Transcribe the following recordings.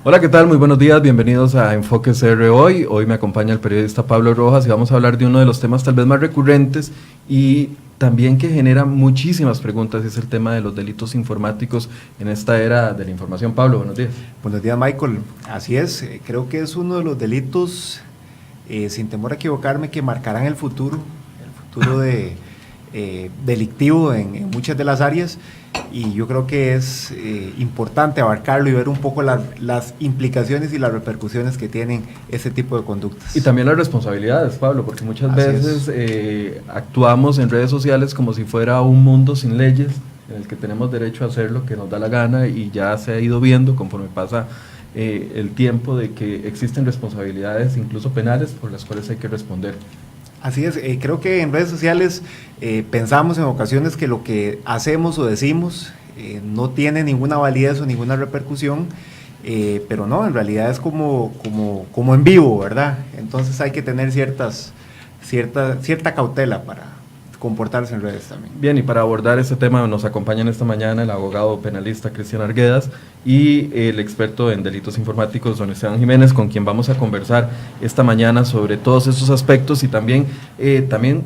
Hola, ¿qué tal? Muy buenos días, bienvenidos a Enfoque CR Hoy. Hoy me acompaña el periodista Pablo Rojas y vamos a hablar de uno de los temas tal vez más recurrentes y también que genera muchísimas preguntas, y es el tema de los delitos informáticos en esta era de la información. Pablo, buenos días. Buenos días, Michael. Así es, creo que es uno de los delitos, sin temor a equivocarme, que marcarán el futuro delictivo en muchas de las áreas, y yo creo que es importante abarcarlo y ver un poco las implicaciones y las repercusiones que tienen ese tipo de conductas. Y también las responsabilidades, Pablo, porque muchas veces actuamos en redes sociales como si fuera un mundo sin leyes, en el que tenemos derecho a hacer lo que nos da la gana, y ya se ha ido viendo conforme pasa el tiempo de que existen responsabilidades, incluso penales, por las cuales hay que responder. Así es, creo que en redes sociales pensamos en ocasiones que lo que hacemos o decimos no tiene ninguna validez o ninguna repercusión, pero no, en realidad es como en vivo, ¿verdad? Entonces hay que tener cierta cautela para comportarse en redes también. Bien, y para abordar este tema nos acompañan esta mañana el abogado penalista Cristian Arguedas y el experto en delitos informáticos don Esteban Jiménez, con quien vamos a conversar esta mañana sobre todos estos aspectos y también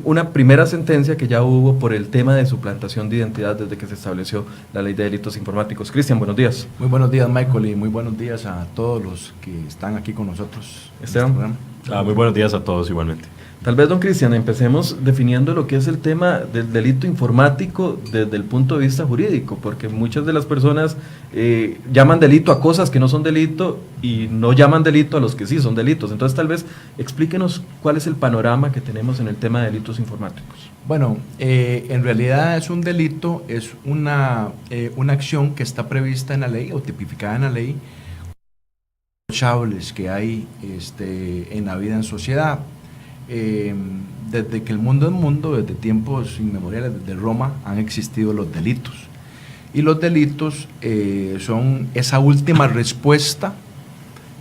una primera sentencia que ya hubo por el tema de suplantación de identidad desde que se estableció la ley de delitos informáticos. Cristian, buenos días. Muy buenos días, Michael, y muy buenos días a todos los que están aquí con nosotros. Esteban. Muy buenos días a todos igualmente. Tal vez, don Cristian, empecemos definiendo lo que es el tema del delito informático desde el punto de vista jurídico, porque muchas de las personas llaman delito a cosas que no son delito y no llaman delito a los que sí son delitos. Entonces, tal vez explíquenos cuál es el panorama que tenemos en el tema de delitos informáticos. Bueno, en realidad es un delito, es una acción que está prevista en la ley o tipificada en la ley, reprochables que hay en la vida en sociedad. Desde que el mundo es mundo, desde tiempos inmemoriales, desde Roma, han existido los delitos. Y los delitos son esa última respuesta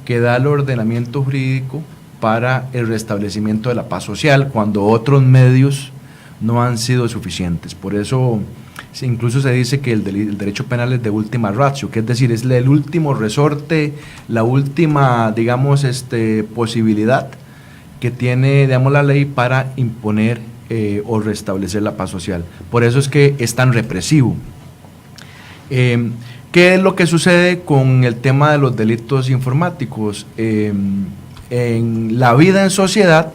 que da el ordenamiento jurídico para el restablecimiento de la paz social, cuando otros medios no han sido suficientes. Por eso incluso se dice que el derecho penal es de última ratio, que es decir, es el último resorte, la última, digamos, posibilidad que tiene, digamos, la ley para imponer o restablecer la paz social. Por eso es que es tan represivo. ¿Qué es lo que sucede con el tema de los delitos informáticos? En la vida en sociedad,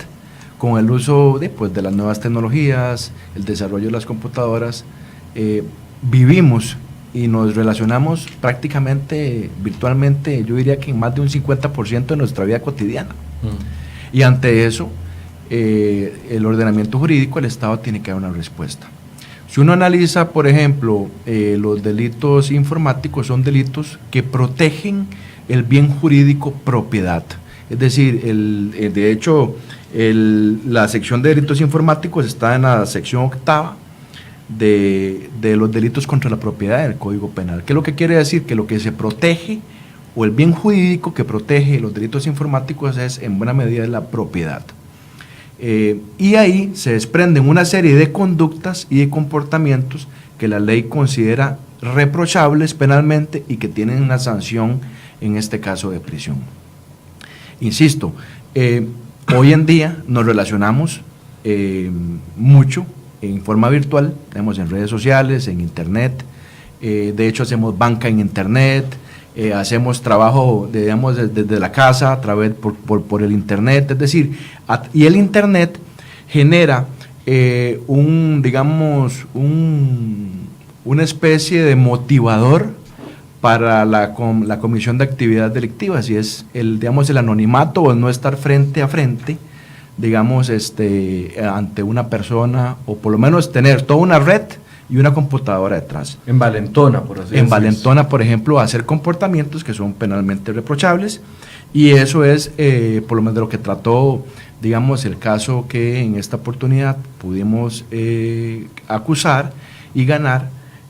con el uso de las nuevas tecnologías, el desarrollo de las computadoras, vivimos y nos relacionamos prácticamente virtualmente, yo diría que en más de un 50% de nuestra vida cotidiana. Y ante eso, el ordenamiento jurídico, el Estado tiene que dar una respuesta. Si uno analiza, por ejemplo, los delitos informáticos, son delitos que protegen el bien jurídico propiedad. Es decir, de hecho, la sección de delitos informáticos está en la sección 8ª de los delitos contra la propiedad del Código Penal. ¿Qué es lo que quiere decir? Que lo que se protege, o el bien jurídico que protege los delitos informáticos, es en buena medida la propiedad. Y ahí se desprenden una serie de conductas y de comportamientos que la ley considera reprochables penalmente y que tienen una sanción, en este caso de prisión. Insisto, hoy en día nos relacionamos mucho en forma virtual, tenemos en redes sociales, en internet, de hecho hacemos banca en internet, hacemos trabajo desde la casa a través por el internet, es decir, y el internet genera una especie de motivador para la comisión de actividades delictivas, y es el anonimato o el no estar frente a frente, ante una persona, o por lo menos tener toda una red y una computadora detrás. Envalentona, por así decirlo. Envalentona, por ejemplo, a hacer comportamientos que son penalmente reprochables, y eso es por lo menos de lo que trató, el caso que en esta oportunidad pudimos acusar y ganar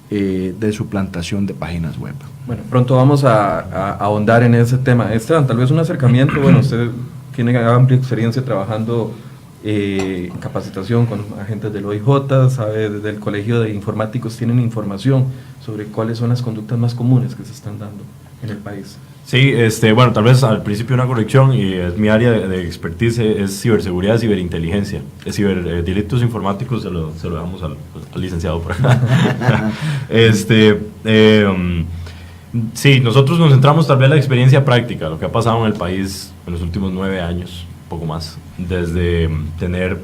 de suplantación de páginas web. Bueno, pronto vamos a ahondar en ese tema. Esteban, tal vez un acercamiento, bueno, usted tiene amplia experiencia trabajando en capacitación con agentes del OIJ, sabe, desde el Colegio de Informáticos tienen información sobre cuáles son las conductas más comunes que se están dando en el país. Sí, bueno, tal vez al principio una corrección, y es mi área de expertise, es ciberseguridad y ciberinteligencia. Delitos informáticos se lo damos al licenciado por acá. Sí, nosotros nos centramos tal vez en la experiencia práctica, lo que ha pasado en el país en los últimos 9 años, un poco más, desde tener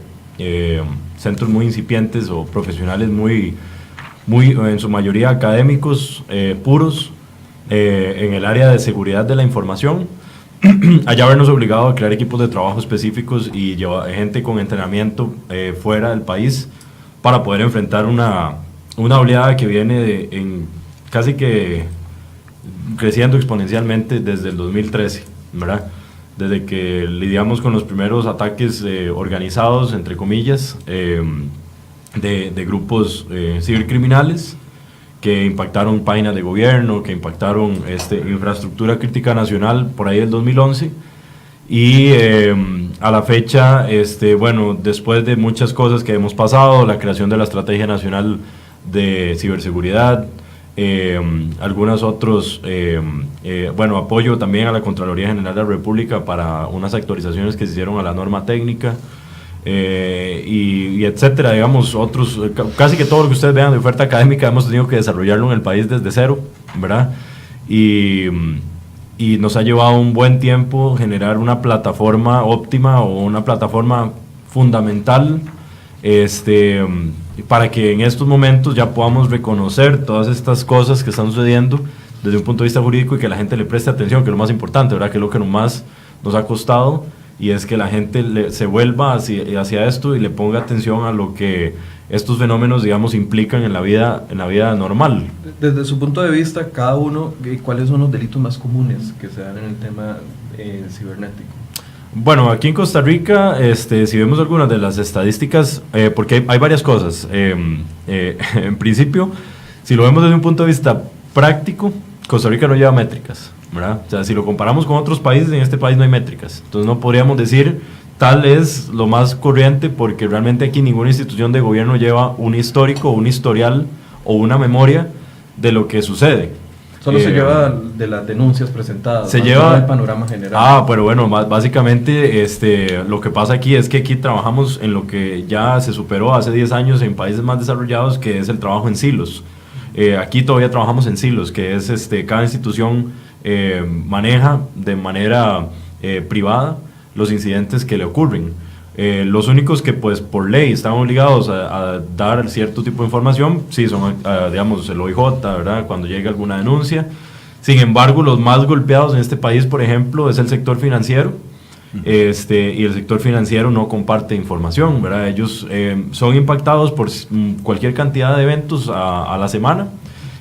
centros muy incipientes o profesionales muy en su mayoría académicos puros, en el área de seguridad de la información, allá habernos obligado a crear equipos de trabajo específicos y llevar gente con entrenamiento fuera del país para poder enfrentar una oleada que viene casi que creciendo exponencialmente desde el 2013, ¿verdad? Desde que lidiamos con los primeros ataques organizados, entre comillas, de grupos cibercriminales que impactaron páginas de gobierno, que impactaron infraestructura crítica nacional por ahí del 2011, y a la fecha, bueno, después de muchas cosas que hemos pasado, la creación de la Estrategia Nacional de Ciberseguridad, algunos otros, bueno, apoyo también a la Contraloría General de la República para unas actualizaciones que se hicieron a la norma técnica, y etcétera, digamos, otros, casi que todo lo que ustedes vean de oferta académica hemos tenido que desarrollarlo en el país desde cero, ¿verdad? Y nos ha llevado un buen tiempo generar una plataforma óptima o una plataforma fundamental, para que en estos momentos ya podamos reconocer todas estas cosas que están sucediendo desde un punto de vista jurídico y que la gente le preste atención, que es lo más importante, ¿verdad? Que es lo que más nos ha costado, y es que la gente se vuelva hacia esto y le ponga atención a lo que estos fenómenos, digamos, implican en la vida normal. Desde su punto de vista, cada uno, ¿cuáles son los delitos más comunes que se dan en el tema cibernético? Bueno, aquí en Costa Rica, si vemos algunas de las estadísticas, porque hay varias cosas. En principio, si lo vemos desde un punto de vista práctico, Costa Rica no lleva métricas, ¿verdad? O sea, si lo comparamos con otros países, en este país no hay métricas. Entonces no podríamos decir tal es lo más corriente, porque realmente aquí ninguna institución de gobierno lleva un histórico, un historial o una memoria de lo que sucede. Solo se lleva de las denuncias presentadas, se lleva el panorama general. Pero bueno, básicamente lo que pasa aquí es que aquí trabajamos en lo que ya se superó hace 10 años en países más desarrollados, que es el trabajo en silos. Aquí todavía trabajamos en silos, que es cada institución maneja de manera privada los incidentes que le ocurren. Los únicos que pues por ley están obligados a dar cierto tipo de información, sí, son digamos el OIJ, ¿verdad? Cuando llega alguna denuncia. Sin embargo, los más golpeados en este país, por ejemplo, es el sector financiero, y el sector financiero no comparte información, ¿verdad? Ellos son impactados por cualquier cantidad de eventos a la semana.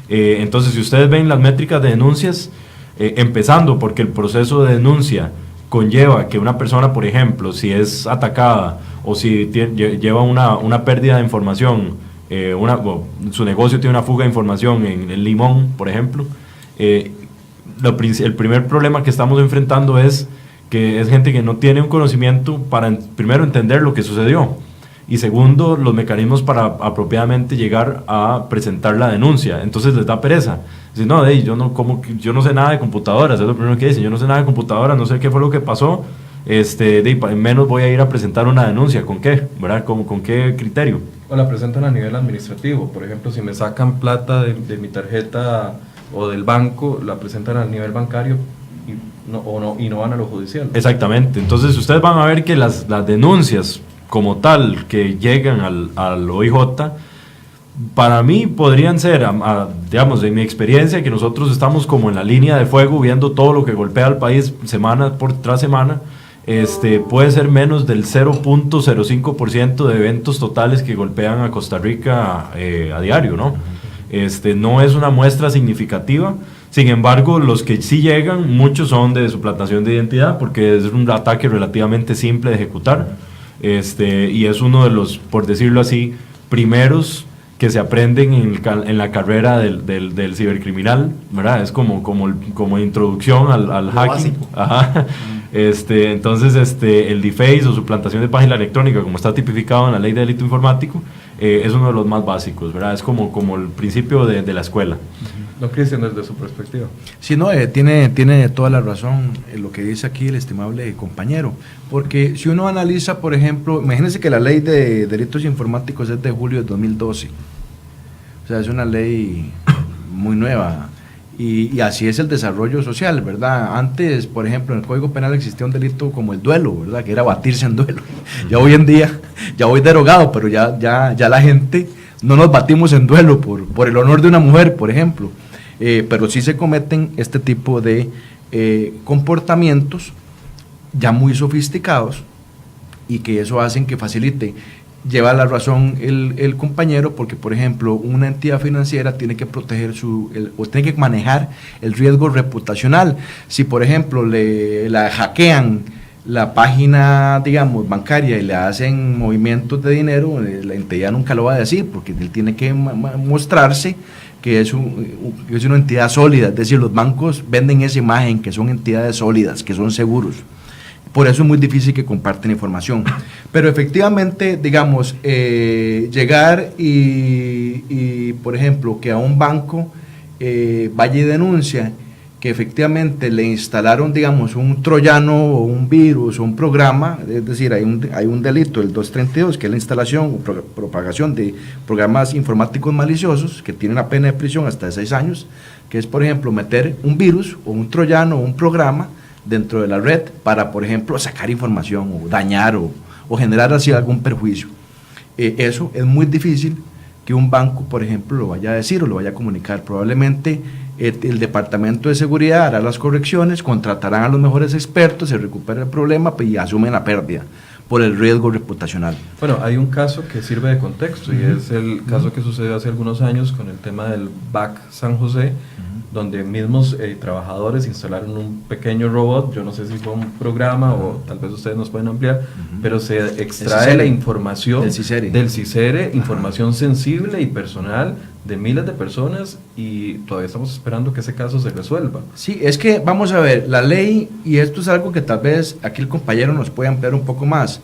Entonces, si ustedes ven las métricas de denuncias, empezando porque el proceso de denuncia conlleva que una persona, por ejemplo, si es atacada o si lleva una pérdida de información, su negocio tiene una fuga de información en el Limón, por ejemplo, el primer problema que estamos enfrentando es que es gente que no tiene un conocimiento para, primero, entender lo que sucedió, y segundo, los mecanismos para apropiadamente llegar a presentar la denuncia. Entonces les da pereza. Dicen, no, yo no sé nada de computadoras, es lo primero que dicen, yo no sé nada de computadoras, no sé qué fue lo que pasó, menos voy a ir a presentar una denuncia. ¿Con qué? ¿Verdad? ¿Con qué criterio? O la presentan a nivel administrativo. Por ejemplo, si me sacan plata de mi tarjeta o del banco, la presentan a nivel bancario y no van a lo judicial. Exactamente. Entonces ustedes van a ver que las denuncias como tal que llegan al OIJ, para mí podrían ser, digamos, en mi experiencia, que nosotros estamos como en la línea de fuego viendo todo lo que golpea al país semana tras semana, puede ser menos del 0.05% de eventos totales que golpean a Costa Rica a diario, ¿no? No es una muestra significativa. Sin embargo, los que sí llegan, muchos son de suplantación de identidad, porque es un ataque relativamente simple de ejecutar, y es uno de los, por decirlo así, primeros que se aprenden en la carrera del cibercriminal, ¿verdad? Es como introducción al hacking. Ajá. Entonces, el deface o suplantación de página electrónica, como está tipificado en la ley de delito informático, es uno de los más básicos, ¿verdad? Es como el principio de la escuela. No, Cristian, desde su perspectiva. Sí, no, tiene toda la razón en lo que dice aquí el estimable compañero, porque si uno analiza, por ejemplo, imagínense que la ley de delitos informáticos es de julio de 2012, o sea, es una ley muy nueva, y así es el desarrollo social, ¿verdad? Antes, por ejemplo, en el Código Penal existía un delito como el duelo, ¿verdad? Que era batirse en duelo. Ya hoy en día, ya hoy derogado, pero ya la gente no nos batimos en duelo por el honor de una mujer, por ejemplo. Pero sí se cometen este tipo de comportamientos ya muy sofisticados, y que eso hacen que facilite. Lleva la razón el compañero, porque por ejemplo una entidad financiera tiene que proteger o tiene que manejar el riesgo reputacional. Si por ejemplo la hackean la página, digamos, bancaria, y le hacen movimientos de dinero, la entidad nunca lo va a decir, porque él tiene que mostrarse que es una entidad sólida. Es decir, los bancos venden esa imagen, que son entidades sólidas, que son seguros. Por eso es muy difícil que comparten información. Pero efectivamente, digamos, llegar y, por ejemplo, que a un banco vaya y denuncia que efectivamente le instalaron, digamos, un troyano o un virus o un programa, es decir, hay un delito, el 232, que es la instalación o propagación de programas informáticos maliciosos, que tiene una pena de prisión hasta de 6 años, que es, por ejemplo, meter un virus o un troyano o un programa dentro de la red para, por ejemplo, sacar información o dañar o generar así algún perjuicio. Eso es muy difícil que un banco, por ejemplo, lo vaya a decir o lo vaya a comunicar. Probablemente el Departamento de Seguridad hará las correcciones, contratarán a los mejores expertos, se recupera el problema y asumen la pérdida por el riesgo reputacional. Bueno, hay un caso que sirve de contexto, y es el caso que sucedió hace algunos años con el tema del BAC San José, donde mismos trabajadores instalaron un pequeño robot. Yo no sé si fue un programa o tal vez ustedes nos pueden ampliar, pero se extrae la información del CICERE, información sensible y personal de miles de personas, y todavía estamos esperando que ese caso se resuelva. Sí, es que vamos a ver, la ley, y esto es algo que tal vez aquí el compañero nos puede ampliar un poco más,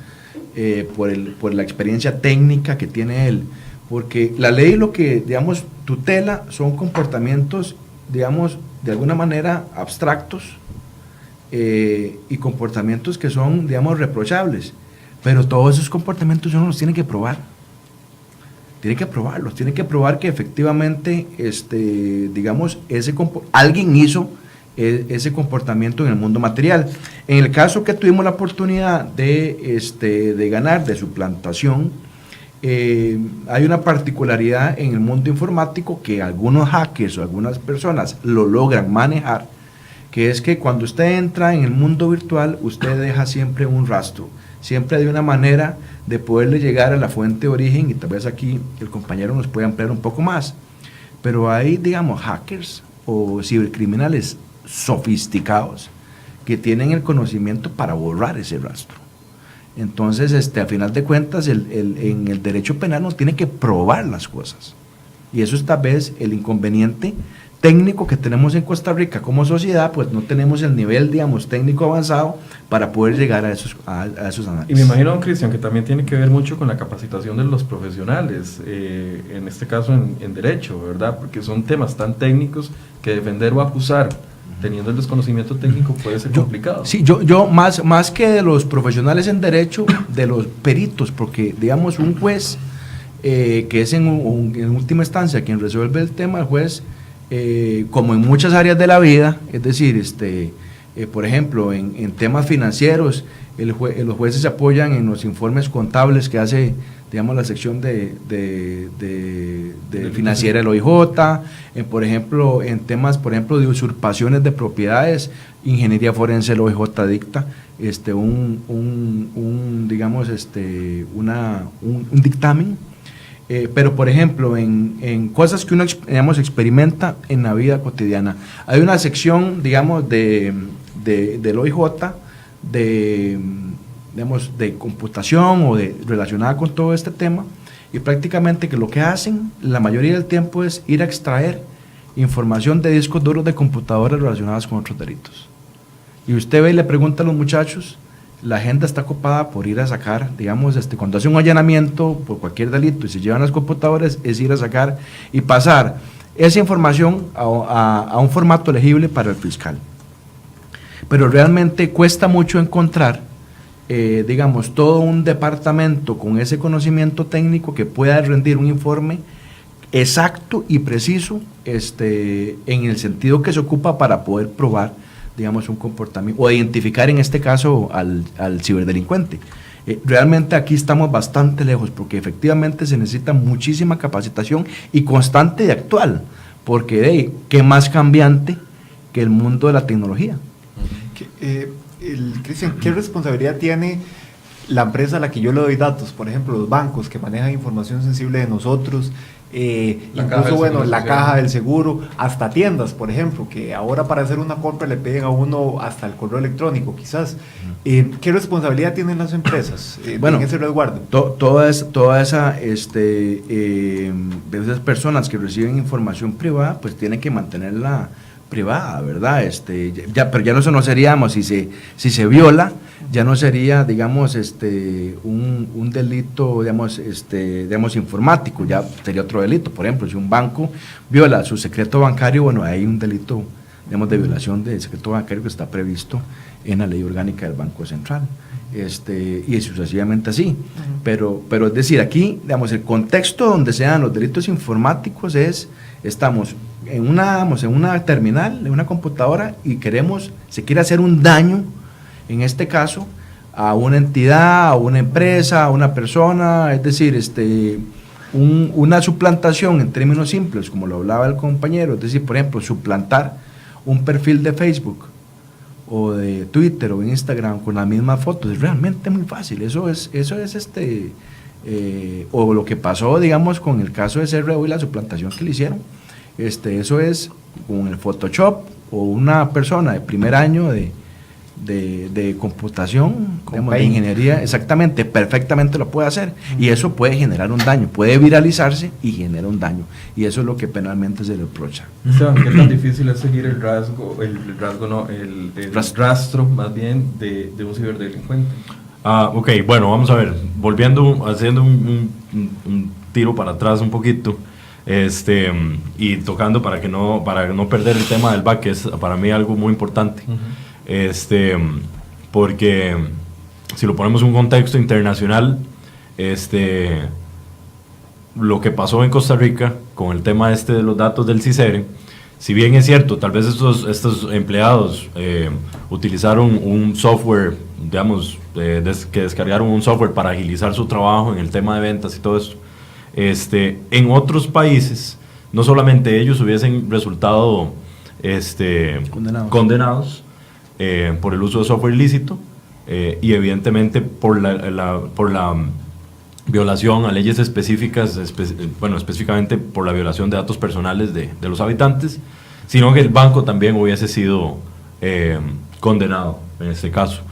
por la experiencia técnica que tiene él, porque la ley lo que, digamos, tutela son comportamientos, digamos, de alguna manera abstractos, y comportamientos que son, digamos, reprochables, pero todos esos comportamientos uno los tiene que probar. Tiene que probarlos, tiene que probar que efectivamente, digamos, alguien hizo ese comportamiento en el mundo material. En el caso que tuvimos la oportunidad de ganar de suplantación, hay una particularidad en el mundo informático que algunos hackers o algunas personas lo logran manejar, que es que cuando usted entra en el mundo virtual, usted deja siempre un rastro, siempre hay una manera de poderle llegar a la fuente de origen, y tal vez aquí el compañero nos puede ampliar un poco más, pero hay, digamos, hackers o cibercriminales sofisticados que tienen el conocimiento para borrar ese rastro. Entonces, a final de cuentas, en el derecho penal no tiene que probar las cosas, y eso es tal vez el inconveniente técnico que tenemos en Costa Rica como sociedad, pues no tenemos el nivel, digamos, técnico avanzado para poder llegar a esos análisis. Y me imagino, Cristian, que también tiene que ver mucho con la capacitación de los profesionales, en este caso en derecho, ¿verdad? Porque son temas tan técnicos que defender o acusar teniendo el desconocimiento técnico puede ser complicado. Sí, yo más que de los profesionales en derecho, de los peritos, porque digamos un juez, que es en última instancia quien resuelve el tema, el juez, como en muchas áreas de la vida, es decir, por ejemplo, en temas financieros, los jueces se apoyan en los informes contables que hace, digamos, la sección de financiera del OIJ, por ejemplo, en temas, por ejemplo, de usurpaciones de propiedades, ingeniería forense, el OIJ dicta un dictamen. Pero, por ejemplo, en cosas que uno, digamos, experimenta en la vida cotidiana, hay una sección, digamos, del OIJ, digamos, de computación o relacionada con todo este tema, y prácticamente que lo que hacen la mayoría del tiempo es ir a extraer información de discos duros de computadoras relacionadas con otros delitos. Y usted ve y le pregunta a los muchachos, la agenda está ocupada por ir a sacar, digamos, cuando hace un allanamiento por cualquier delito y se llevan las computadoras, es ir a sacar y pasar esa información a un formato legible para el fiscal. Pero realmente cuesta mucho encontrar, digamos, todo un departamento con ese conocimiento técnico que pueda rendir un informe exacto y preciso en el sentido que se ocupa para poder probar, digamos, un comportamiento o identificar en este caso al ciberdelincuente. Realmente aquí estamos bastante lejos porque efectivamente se necesita muchísima capacitación y constante y actual, porque qué más cambiante que el mundo de la tecnología. Cristian, ¿qué responsabilidad tiene la empresa a la que yo le doy datos? Por ejemplo, los bancos que manejan información sensible de nosotros, incluso, bueno, la caja del seguro, hasta tiendas, por ejemplo, que ahora para hacer una compra le piden a uno hasta el correo electrónico, quizás. ¿Qué responsabilidad tienen las empresas bueno, en ese resguardo? Esas personas que reciben información privada, pues tienen que mantenerla privada, ¿verdad? Pero ya no seríamos, si se viola, ya no sería, digamos, un delito, digamos, informático, ya sería otro delito. Por ejemplo, si un banco viola su secreto bancario, bueno, hay un delito, digamos, de violación del secreto bancario que está previsto en la ley orgánica del Banco Central, y sucesivamente así. Pero es decir, aquí, digamos, el contexto donde se dan los delitos informáticos estamos en una terminal, en una computadora, y se quiere hacer un daño, en este caso, a una entidad, a una empresa, a una persona, es decir, una suplantación en términos simples, como lo hablaba el compañero, es decir, por ejemplo, suplantar un perfil de Facebook o de Twitter o Instagram con las mismas fotos, es realmente muy fácil. Eso es o lo que pasó, digamos, con el caso de CRO y la suplantación que le hicieron. Eso es con el Photoshop, o una persona de primer año de computación, digamos, de ingeniería, exactamente, perfectamente lo puede hacer, y eso puede generar un daño, puede viralizarse y genera un daño, y eso es lo que penalmente se le reprocha. Esteban, ¿qué tan difícil es seguir el rastro más bien de un ciberdelincuente? Ok, bueno, vamos a ver, haciendo un tiro para atrás un poquito, y tocando para no perder el tema del back, que es para mí algo muy importante. Porque si lo ponemos en un contexto internacional, lo que pasó en Costa Rica con el tema de los datos del CICERE, si bien es cierto, tal vez estos empleados utilizaron un software, digamos, que descargaron un software para agilizar su trabajo en el tema de ventas y todo esto, en otros países, no solamente ellos hubiesen resultado condenados por el uso de software ilícito, y evidentemente por la violación a leyes específicas, específicamente por la violación de datos personales de los habitantes, sino que el banco también hubiese sido condenado en este caso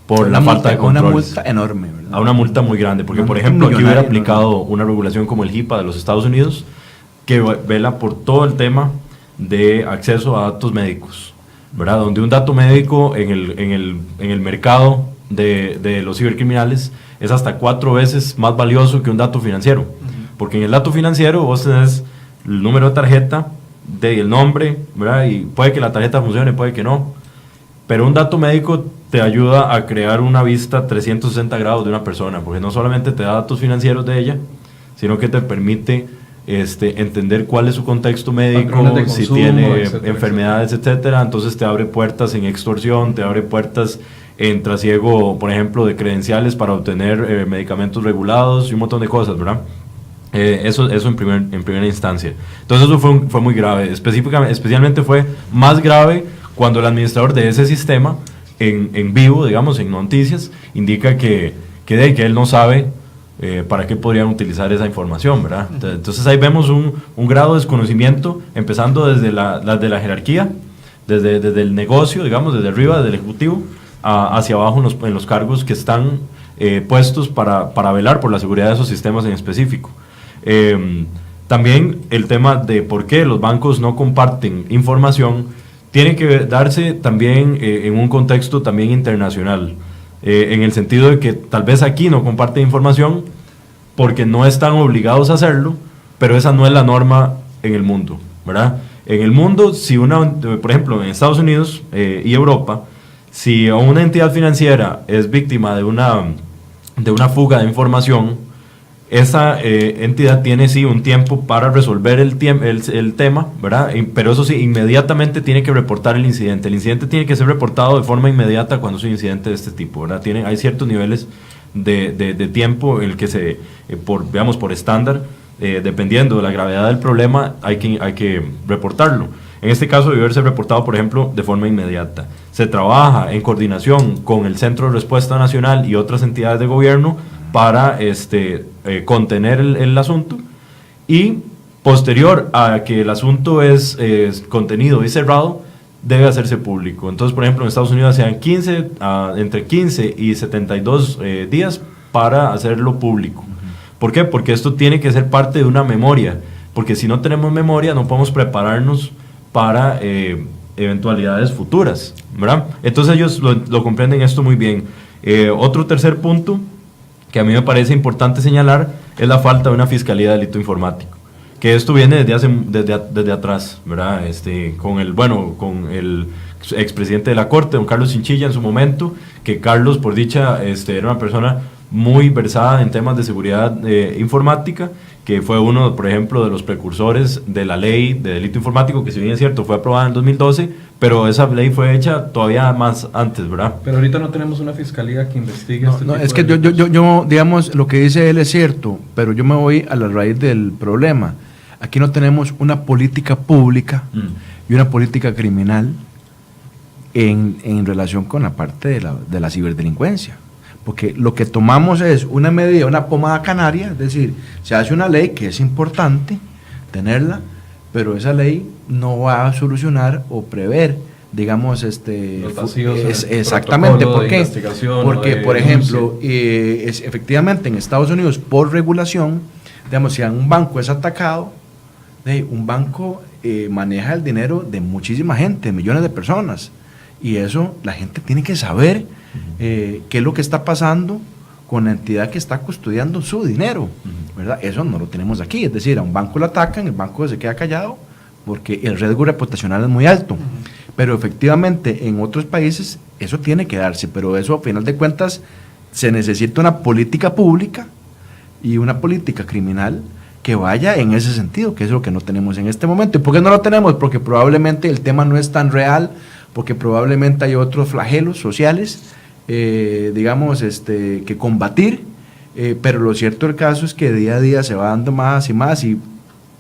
por la falta de controles. Una multa enorme, ¿verdad? A una multa muy grande, porque por ejemplo aquí hubiera aplicado una regulación como el HIPAA de los Estados Unidos, que vela por todo el tema de acceso a datos médicos, ¿verdad? Donde un dato médico en el mercado de los cibercriminales es hasta 4 veces más valioso que un dato financiero, porque en el dato financiero vos tenés el número de tarjeta, el nombre, ¿verdad? Y puede que la tarjeta funcione, puede que no, pero un dato médico te ayuda a crear una vista 360 grados de una persona, porque no solamente te da datos financieros de ella, sino que te permite entender cuál es su contexto médico, consumo, si tiene enfermedades, etcétera. Entonces te abre puertas en extorsión, te abre puertas en trasiego, por ejemplo, de credenciales para obtener medicamentos regulados y un montón de cosas, ¿verdad? Eso en primera instancia. Entonces eso fue muy grave. Especialmente fue más grave cuando el administrador de ese sistema, en vivo, digamos, en noticias, indica que él no sabe para qué podrían utilizar esa información, ¿verdad? Entonces ahí vemos un grado de desconocimiento, empezando desde la jerarquía, desde el negocio, digamos, desde arriba, desde el ejecutivo, hacia abajo en los cargos que están puestos para velar por la seguridad de esos sistemas en específico. También el tema de por qué los bancos no comparten información tiene que darse también en un contexto también internacional. en el sentido de que tal vez aquí no comparten información porque no están obligados a hacerlo, pero esa no es la norma en el mundo, ¿verdad? En el mundo, si por ejemplo, en Estados Unidos y Europa, si una entidad financiera es víctima de una fuga de información, esa entidad tiene sí un tiempo para resolver el tema, ¿verdad? Pero eso sí, inmediatamente tiene que reportar el incidente. El incidente tiene que ser reportado de forma inmediata cuando es un incidente de este tipo, ¿verdad? Hay ciertos niveles de tiempo en el que por estándar, dependiendo de la gravedad del problema, hay que reportarlo. En este caso debe haberse reportado, por ejemplo, de forma inmediata. Se trabaja en coordinación con el Centro de Respuesta Nacional y otras entidades de gobierno para contener el asunto, y posterior a que el asunto es contenido y cerrado, debe hacerse público. Entonces, por ejemplo, en Estados Unidos se dan entre 15 y 72 días para hacerlo público. ¿Por qué? Porque esto tiene que ser parte de una memoria, porque si no tenemos memoria no podemos prepararnos para eventualidades futuras, ¿verdad? Entonces ellos lo comprenden esto muy bien. Otro tercer punto que a mí me parece importante señalar es la falta de una fiscalía de delito informático, que esto viene desde atrás, ¿verdad? Con el expresidente de la Corte, don Carlos Chinchilla, en su momento, que Carlos, por dicha, era una persona muy versada en temas de seguridad informática, que fue uno, por ejemplo, de los precursores de la ley de delito informático, que si bien es cierto, fue aprobada en el 2012, pero esa ley fue hecha todavía más antes, ¿verdad? Pero ahorita no tenemos una fiscalía que investigue este tipo es que yo, digamos, lo que dice él es cierto, pero yo me voy a la raíz del problema. Aquí no tenemos una política pública y una política criminal en relación con la parte de la ciberdelincuencia. Porque lo que tomamos es una medida, una pomada canaria, es decir, se hace una ley que es importante tenerla, pero esa ley no va a solucionar o prever, digamos, los vacíos exactamente. ¿Por qué? Porque, por ejemplo, denuncia. efectivamente en Estados Unidos, por regulación, digamos, si un banco es atacado, un banco maneja el dinero de muchísima gente, millones de personas, y eso la gente tiene que saber qué es lo que está pasando con la entidad que está custodiando su dinero, ¿verdad? Eso no lo tenemos aquí, es decir, a un banco lo atacan, el banco se queda callado porque el riesgo reputacional es muy alto, pero efectivamente en otros países eso tiene que darse, pero eso a final de cuentas se necesita una política pública y una política criminal que vaya en ese sentido, que es lo que no tenemos en este momento. ¿Y por qué no lo tenemos? Porque probablemente el tema no es tan real, porque probablemente hay otros flagelos sociales, digamos, que combatir, pero lo cierto del caso es que día a día se va dando más y más, y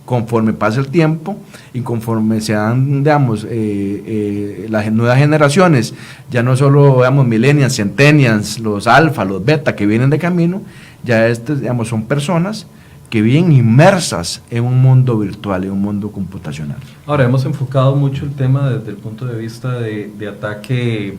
conforme pasa el tiempo y conforme se dan, digamos, las nuevas generaciones, ya no solo, digamos, millennials, centennials, los alfa, los beta que vienen de camino, ya digamos, son personas que viven inmersas en un mundo virtual, en un mundo computacional. Ahora, hemos enfocado mucho el tema desde el punto de vista de ataque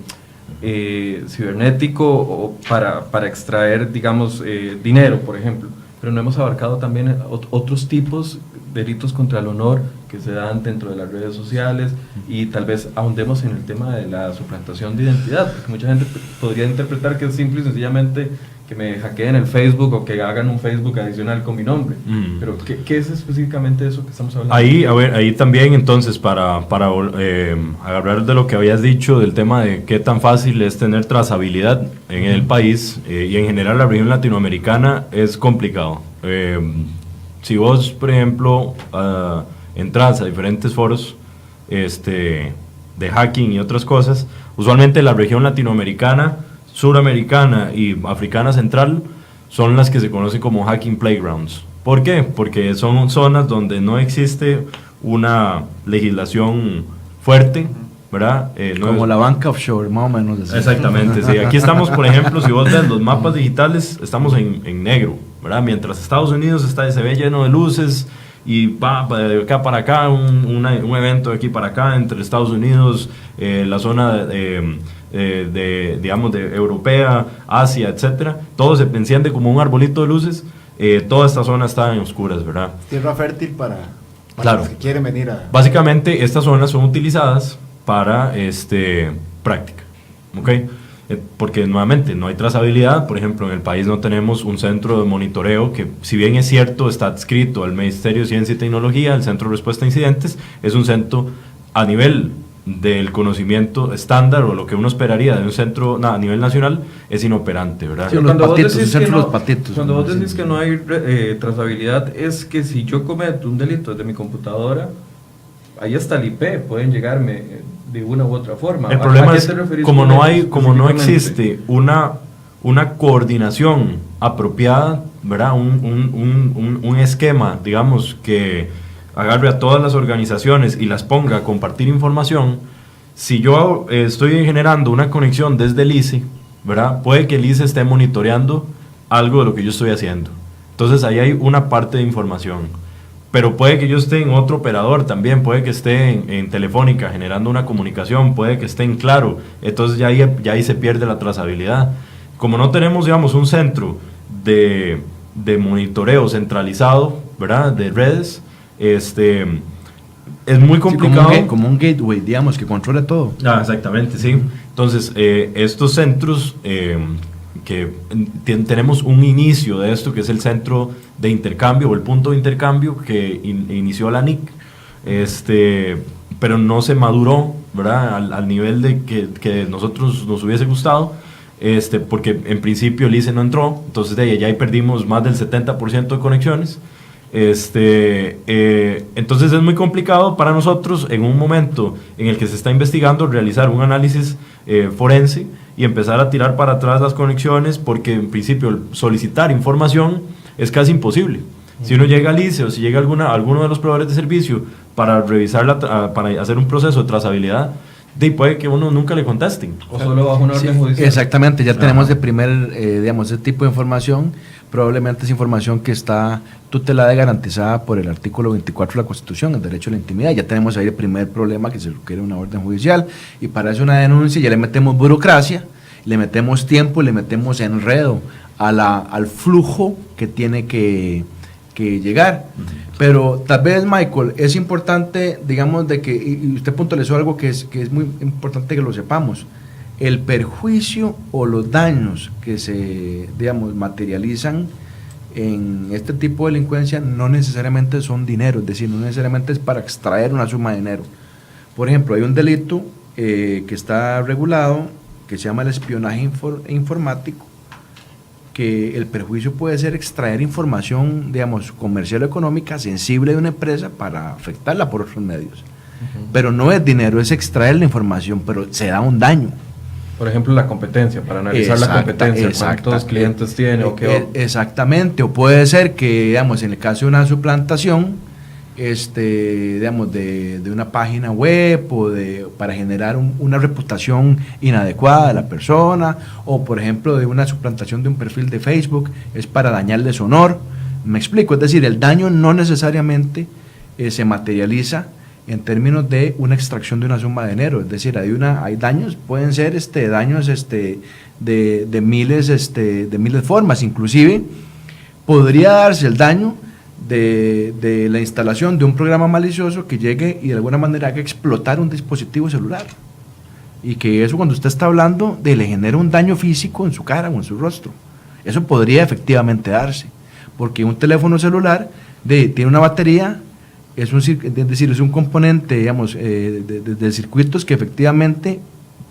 cibernético o para extraer, digamos, dinero, por ejemplo, pero no hemos abarcado también otros tipos de delitos contra el honor que se dan dentro de las redes sociales, y tal vez ahondemos en el tema de la suplantación de identidad, porque mucha gente podría interpretar que es simple y sencillamente que me hackeen el Facebook o que hagan un Facebook adicional con mi nombre. Pero ¿qué es específicamente eso que estamos hablando? Ahí también, entonces, para agarrar de lo que habías dicho del tema de qué tan fácil es tener trazabilidad en el país, y en general la región latinoamericana es complicado. Si vos, por ejemplo, entras a diferentes foros de hacking y otras cosas, usualmente la región latinoamericana, suramericana y africana central son las que se conocen como hacking playgrounds. ¿Por qué? Porque son zonas donde no existe una legislación fuerte, ¿verdad? Como la banca offshore, más o menos. Así. Exactamente, sí. Aquí estamos, por ejemplo, si vos ves los mapas digitales, estamos en negro, ¿verdad? Mientras Estados Unidos se ve lleno de luces, y va de acá para acá, un evento de aquí para acá, entre Estados Unidos, la zona digamos, de europea, Asia, etcétera, todo se enciende como un arbolito de luces. Toda esta zona está en oscuras, ¿verdad? Tierra fértil para claro, los que quieren venir a... Básicamente, estas zonas son utilizadas para práctica, ¿ok? porque nuevamente no hay trazabilidad. Por ejemplo, en el país no tenemos un centro de monitoreo que, si bien es cierto, está adscrito al Ministerio de Ciencia y Tecnología, el Centro de Respuesta a Incidentes, es un centro a nivel del conocimiento estándar, o lo que uno esperaría de un centro a nivel nacional, es inoperante, ¿verdad? Sí, Cuando vos patitos, decís el centro que de no- los patitos. Cuando vos Sí. decís que no hay trazabilidad, es que si yo cometo un delito desde mi computadora, ahí está el IP, pueden llegarme de una u otra forma. El ¿A problema qué es, te referís como con no eso hay, como no específicamente? existe una coordinación apropiada, ¿verdad? Un esquema, digamos, que agarre a todas las organizaciones y las ponga a compartir información. Si yo estoy generando una conexión desde el ICE, ¿verdad? Puede que el ICE esté monitoreando algo de lo que yo estoy haciendo. Entonces ahí hay una parte de información. Pero puede que yo esté en otro operador también, puede que esté en Telefónica generando una comunicación, puede que esté en Claro. Entonces ya ahí se pierde la trazabilidad. Como no tenemos, digamos, un centro de monitoreo centralizado, ¿verdad? De redes, es muy complicado. Sí, como un gateway, digamos, que controla todo. Exactamente, sí. Entonces, estos centros que tenemos un inicio de esto, que es el centro de intercambio o el punto de intercambio que inició la NIC, pero no se maduró, ¿verdad? Al nivel de que nosotros nos hubiese gustado, porque en principio el ICE no entró, entonces de ahí perdimos más del 70% de conexiones. Entonces es muy complicado para nosotros, en un momento en el que se está investigando, realizar un análisis forense y empezar a tirar para atrás las conexiones, porque en principio solicitar información es casi imposible. Si uno llega al ICE o si llega a alguno de los proveedores de servicio para revisar para hacer un proceso de trazabilidad, puede que uno nunca le contesten. O solo bajo una orden judicial. Exactamente, ya tenemos de primer, digamos, ese tipo de información. Probablemente es información que está tutelada y garantizada por el artículo 24 de la Constitución, el derecho a la intimidad. Ya tenemos ahí el primer problema, que se requiere una orden judicial, y para eso una denuncia ya le metemos burocracia, le metemos tiempo, le metemos enredo al flujo que tiene que llegar. Pero tal vez, Michael, es importante, digamos, de que, y usted puntualizó algo que es muy importante que lo sepamos: el perjuicio o los daños que se, digamos, materializan en este tipo de delincuencia no necesariamente son dinero, es decir, no necesariamente es para extraer una suma de dinero. Por ejemplo, hay un delito que está regulado, que se llama el espionaje informático, que el perjuicio puede ser extraer información, digamos, comercial o económica sensible de una empresa para afectarla por otros medios. Pero no es dinero, es extraer la información, pero se da un daño. Por ejemplo, la competencia, para analizar la competencia, cuántos clientes tiene o qué. Exactamente, o puede ser que, digamos, en el caso de una suplantación, digamos, de una página web o para generar una reputación inadecuada de la persona, o por ejemplo de una suplantación de un perfil de Facebook, es para dañarle su honor. Me explico, es decir, el daño no necesariamente se materializa en términos de una extracción de una suma de dinero, es decir, hay daños, pueden ser daños de miles de formas. Inclusive podría darse el daño de la instalación de un programa malicioso que llegue y de alguna manera haga explotar un dispositivo celular, y que eso, cuando usted está hablando, le genera un daño físico en su cara o en su rostro. Eso podría efectivamente darse, porque un teléfono celular tiene una batería, es un componente, digamos, de circuitos que efectivamente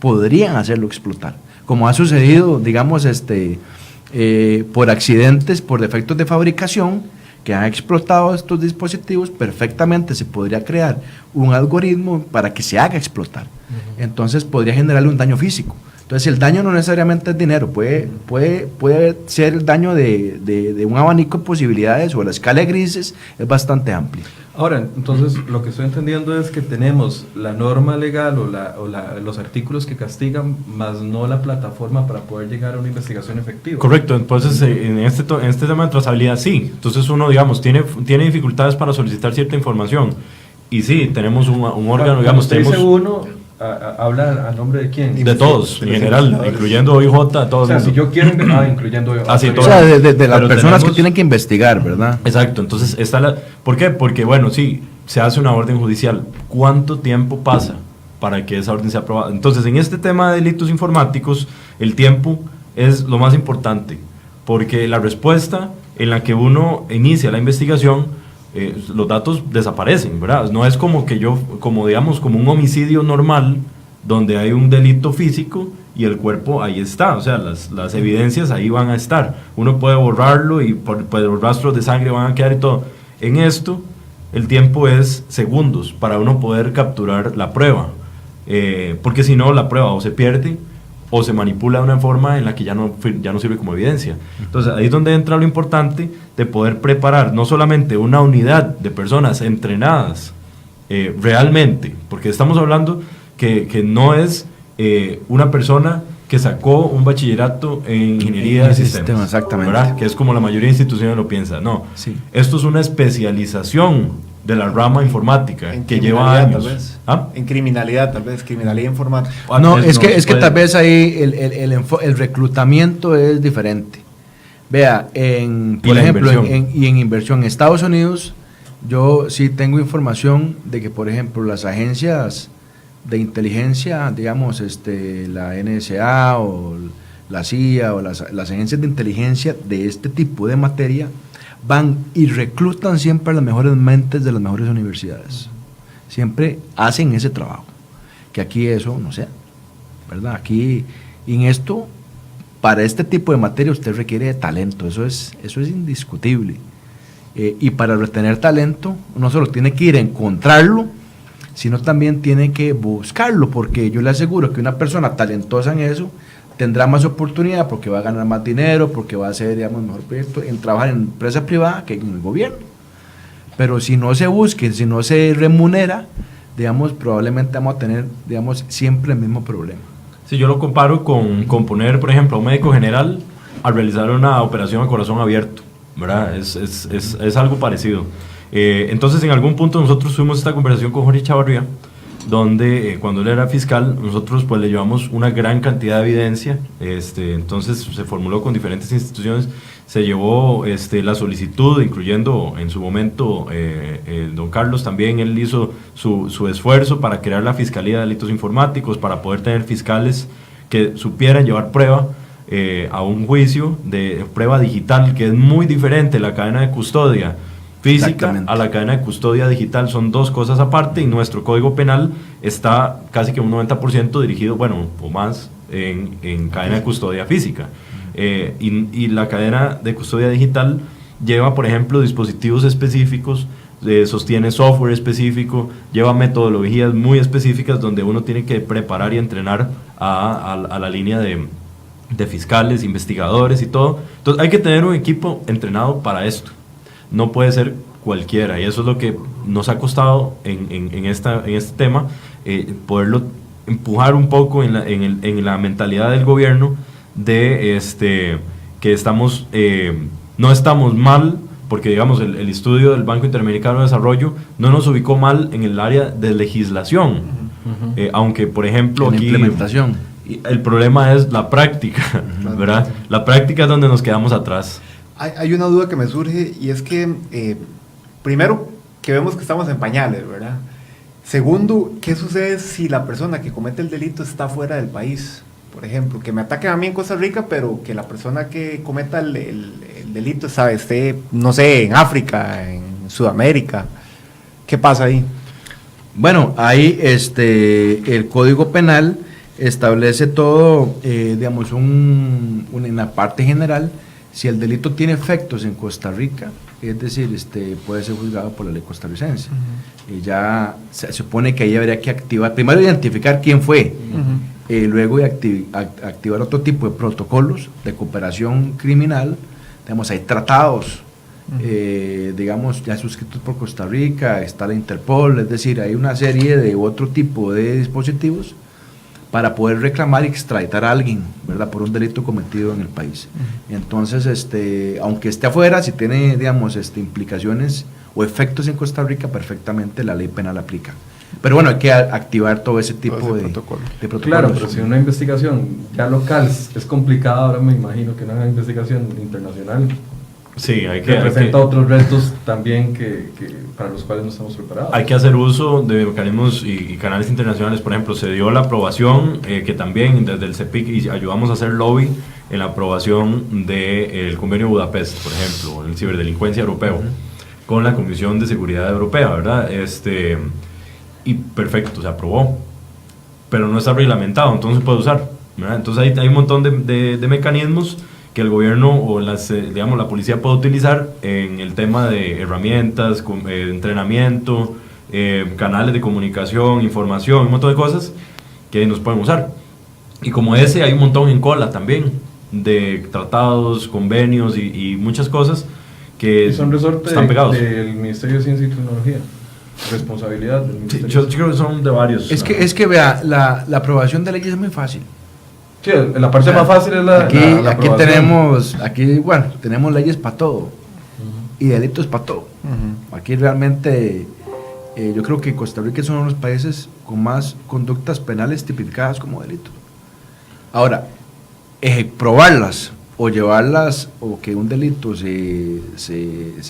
podrían hacerlo explotar, como ha sucedido, digamos, por accidentes, por defectos de fabricación, que han explotado estos dispositivos. Perfectamente se podría crear un algoritmo para que se haga explotar. Entonces podría generarle un daño físico. Entonces el daño no necesariamente es dinero, puede ser el daño de un abanico de posibilidades, o la escala de grises es bastante amplia. Ahora, entonces, lo que estoy entendiendo es que tenemos la norma legal o los artículos que castigan, más no la plataforma para poder llegar a una investigación efectiva. Correcto, entonces en este tema de trazabilidad sí, entonces uno, digamos, tiene dificultades para solicitar cierta información, y sí, tenemos un órgano, digamos, Cuando usted tenemos... dice uno, ¿habla a nombre de quién? De todos, en general, incluyendo OIJ, todos. O sea, si yo quiero... incluyendo... sí, O sea, de las Pero personas que tenemos- tienen que investigar, ¿verdad? Exacto, entonces ¿por qué? Porque, bueno, sí, se hace una orden judicial. ¿Cuánto tiempo pasa para que esa orden sea aprobada. Entonces, en este tema de delitos informáticos, el tiempo es lo más importante, porque la respuesta en la que uno inicia la investigación, los datos desaparecen, ¿verdad? No es como que digamos, como un homicidio normal, donde hay un delito físico y el cuerpo ahí está, o sea, las evidencias ahí van a estar. Uno puede borrarlo y pues los rastros de sangre van a quedar y todo. En esto, el tiempo es segundos para uno poder capturar la prueba, porque si no, la prueba o se pierde o se manipula de una forma en la que ya no sirve como evidencia. Entonces, ahí es donde entra lo importante de poder preparar no solamente una unidad de personas entrenadas realmente, porque estamos hablando que no es una persona que sacó un bachillerato en ingeniería de sistemas, exactamente, ¿verdad? Que es como la mayoría de instituciones lo piensa. No, sí. Esto es una especialización de la rama informática que lleva años. Tal vez. ¿Ah? En criminalidad, tal vez, criminalidad informática. No, es que tal vez ahí el reclutamiento es diferente. Vea, por ejemplo, en inversión en Estados Unidos, yo sí tengo información de que, por ejemplo, las agencias de inteligencia, digamos, la NSA o la CIA o las agencias de inteligencia de este tipo de materia, van y reclutan siempre a las mejores mentes de las mejores universidades. Siempre hacen ese trabajo. Que aquí eso, no sé, ¿verdad? Aquí, en esto, para este tipo de materia usted requiere de talento, eso es indiscutible. Y para retener talento, no solo tiene que ir a encontrarlo, sino también tiene que buscarlo, porque yo le aseguro que una persona talentosa en eso tendrá más oportunidad porque va a ganar más dinero, porque va a hacer, digamos, mejor proyecto en trabajar en empresa privada que en el gobierno. Pero si no se busca, si no se remunera, digamos, probablemente vamos a tener, digamos, siempre el mismo problema. Si yo lo comparo con poner, por ejemplo, a un médico general a realizar una operación a corazón abierto, ¿verdad? Es algo parecido. Entonces, en algún punto nosotros tuvimos esta conversación con Jorge Chavarría, donde cuando él era fiscal, nosotros pues le llevamos una gran cantidad de evidencia, entonces se formuló con diferentes instituciones, se llevó la solicitud, incluyendo en su momento don Carlos también, él hizo su esfuerzo para crear la Fiscalía de Delitos Informáticos, para poder tener fiscales que supieran llevar prueba a un juicio de prueba digital, que es muy diferente la cadena de custodia física a la cadena de custodia digital, son dos cosas aparte, y nuestro Código Penal está casi que un 90% dirigido, bueno, o más, en cadena de custodia física. Y la cadena de custodia digital lleva, por ejemplo, dispositivos específicos, sostiene software específico, lleva metodologías muy específicas donde uno tiene que preparar y entrenar a la línea de fiscales, investigadores y todo. Entonces hay que tener un equipo entrenado para esto. No puede ser cualquiera, y eso es lo que nos ha costado en este tema, poderlo empujar un poco en la mentalidad del gobierno de que estamos, no estamos mal, porque digamos el estudio del Banco Interamericano de Desarrollo no nos ubicó mal en el área de legislación, aunque por ejemplo en aquí implementación. el problema es la práctica, ¿verdad? La práctica es donde nos quedamos atrás. Hay una duda que me surge, y es que, primero, que vemos que estamos en pañales, ¿verdad? Segundo, ¿qué sucede si la persona que comete el delito está fuera del país? Por ejemplo, que me ataquen a mí en Costa Rica, pero que la persona que cometa el delito esté, no sé, en África, en Sudamérica. ¿Qué pasa ahí? Bueno, ahí el Código Penal establece todo, digamos, en la parte general. Si el delito tiene efectos en Costa Rica, es decir, puede ser juzgado por la ley costarricense. Y ya se supone que ahí habría que activar, primero identificar quién fue, luego activar otro tipo de protocolos de cooperación criminal. Digamos, hay tratados, digamos, ya suscritos por Costa Rica, está la Interpol, es decir, hay una serie de otro tipo de dispositivos para poder reclamar y extraditar a alguien, ¿verdad?, por un delito cometido en el país. Entonces, aunque esté afuera, si tiene, digamos, implicaciones o efectos en Costa Rica, perfectamente la ley penal aplica. Pero bueno, hay que activar todo ese tipo de protocolos. Claro, pero si una investigación ya local es complicada, ahora me imagino que una investigación internacional Sí, representa otros retos también que para los cuales no estamos preparados. Hay que hacer uso de mecanismos y canales internacionales. Por ejemplo, se dio la aprobación, que también desde el CEPIC y ayudamos a hacer lobby en la aprobación del convenio Budapest, por ejemplo, el ciberdelincuencia europeo, con la Comisión de Seguridad Europea, ¿verdad? Y perfecto, se aprobó, pero no está reglamentado, entonces se puede usar, ¿verdad? Entonces hay un montón de mecanismos que el gobierno o digamos, la policía puede utilizar en el tema de herramientas, entrenamiento, canales de comunicación, información, un montón de cosas que nos pueden usar. Y como ese, hay un montón en cola también, de tratados, convenios y muchas cosas que son resorte están pegados. Del Ministerio de Ciencia y Tecnología. Responsabilidad del Ministerio. Yo creo que son de varios. Es que vea, la aprobación de leyes es muy fácil. Sí, la parte más fácil es la aquí aprobación. tenemos leyes para todo y delitos para todo. Aquí realmente yo creo que Costa Rica es uno de los países con más conductas penales tipificadas como delitos. Ahora, probarlas o llevarlas o que un delito se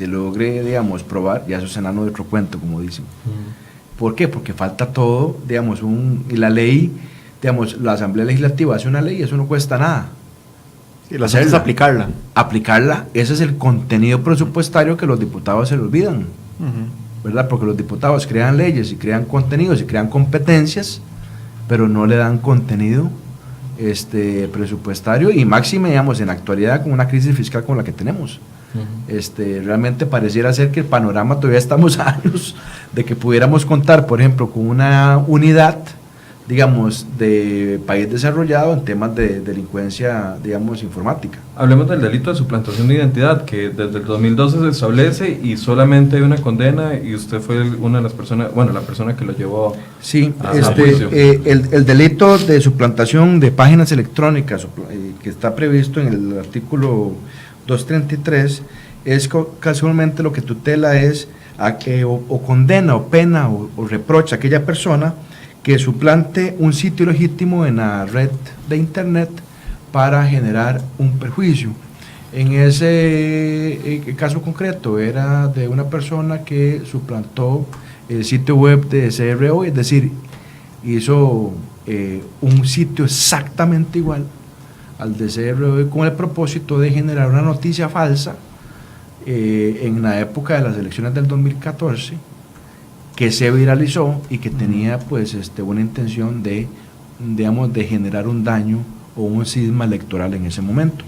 logre, digamos, probar, ya eso es enano de otro cuento, como dicen. ¿Por qué? Porque falta todo, digamos, y la ley, digamos, la Asamblea Legislativa hace una ley, eso no cuesta nada. Y lo haces aplicarla. Aplicarla, ese es el contenido presupuestario que los diputados se le olvidan, ¿verdad? Porque los diputados crean leyes y crean contenidos y crean competencias, pero no le dan contenido presupuestario y máxime, digamos, en la actualidad con una crisis fiscal como la que tenemos. Realmente pareciera ser que el panorama todavía estamos a años de que pudiéramos contar, por ejemplo, con una unidad, digamos, de país desarrollado en temas de delincuencia, digamos, informática. Hablemos del delito de suplantación de identidad, que desde el 2012 se establece y solamente hay una condena y usted fue una de las personas, bueno, la persona que lo llevó sí, a juicio. El delito de suplantación de páginas electrónicas que está previsto en el artículo 233 es casualmente lo que tutela es a que o condena o pena o reprocha a aquella persona que suplante un sitio legítimo en la red de internet para generar un perjuicio. En ese caso concreto era de una persona que suplantó el sitio web de CRO, es decir, hizo un sitio exactamente igual al de CRO con el propósito de generar una noticia falsa en la época de las elecciones del 2014 que se viralizó y que tenía pues una intención de, digamos, de generar un daño o un cisma electoral en ese momento.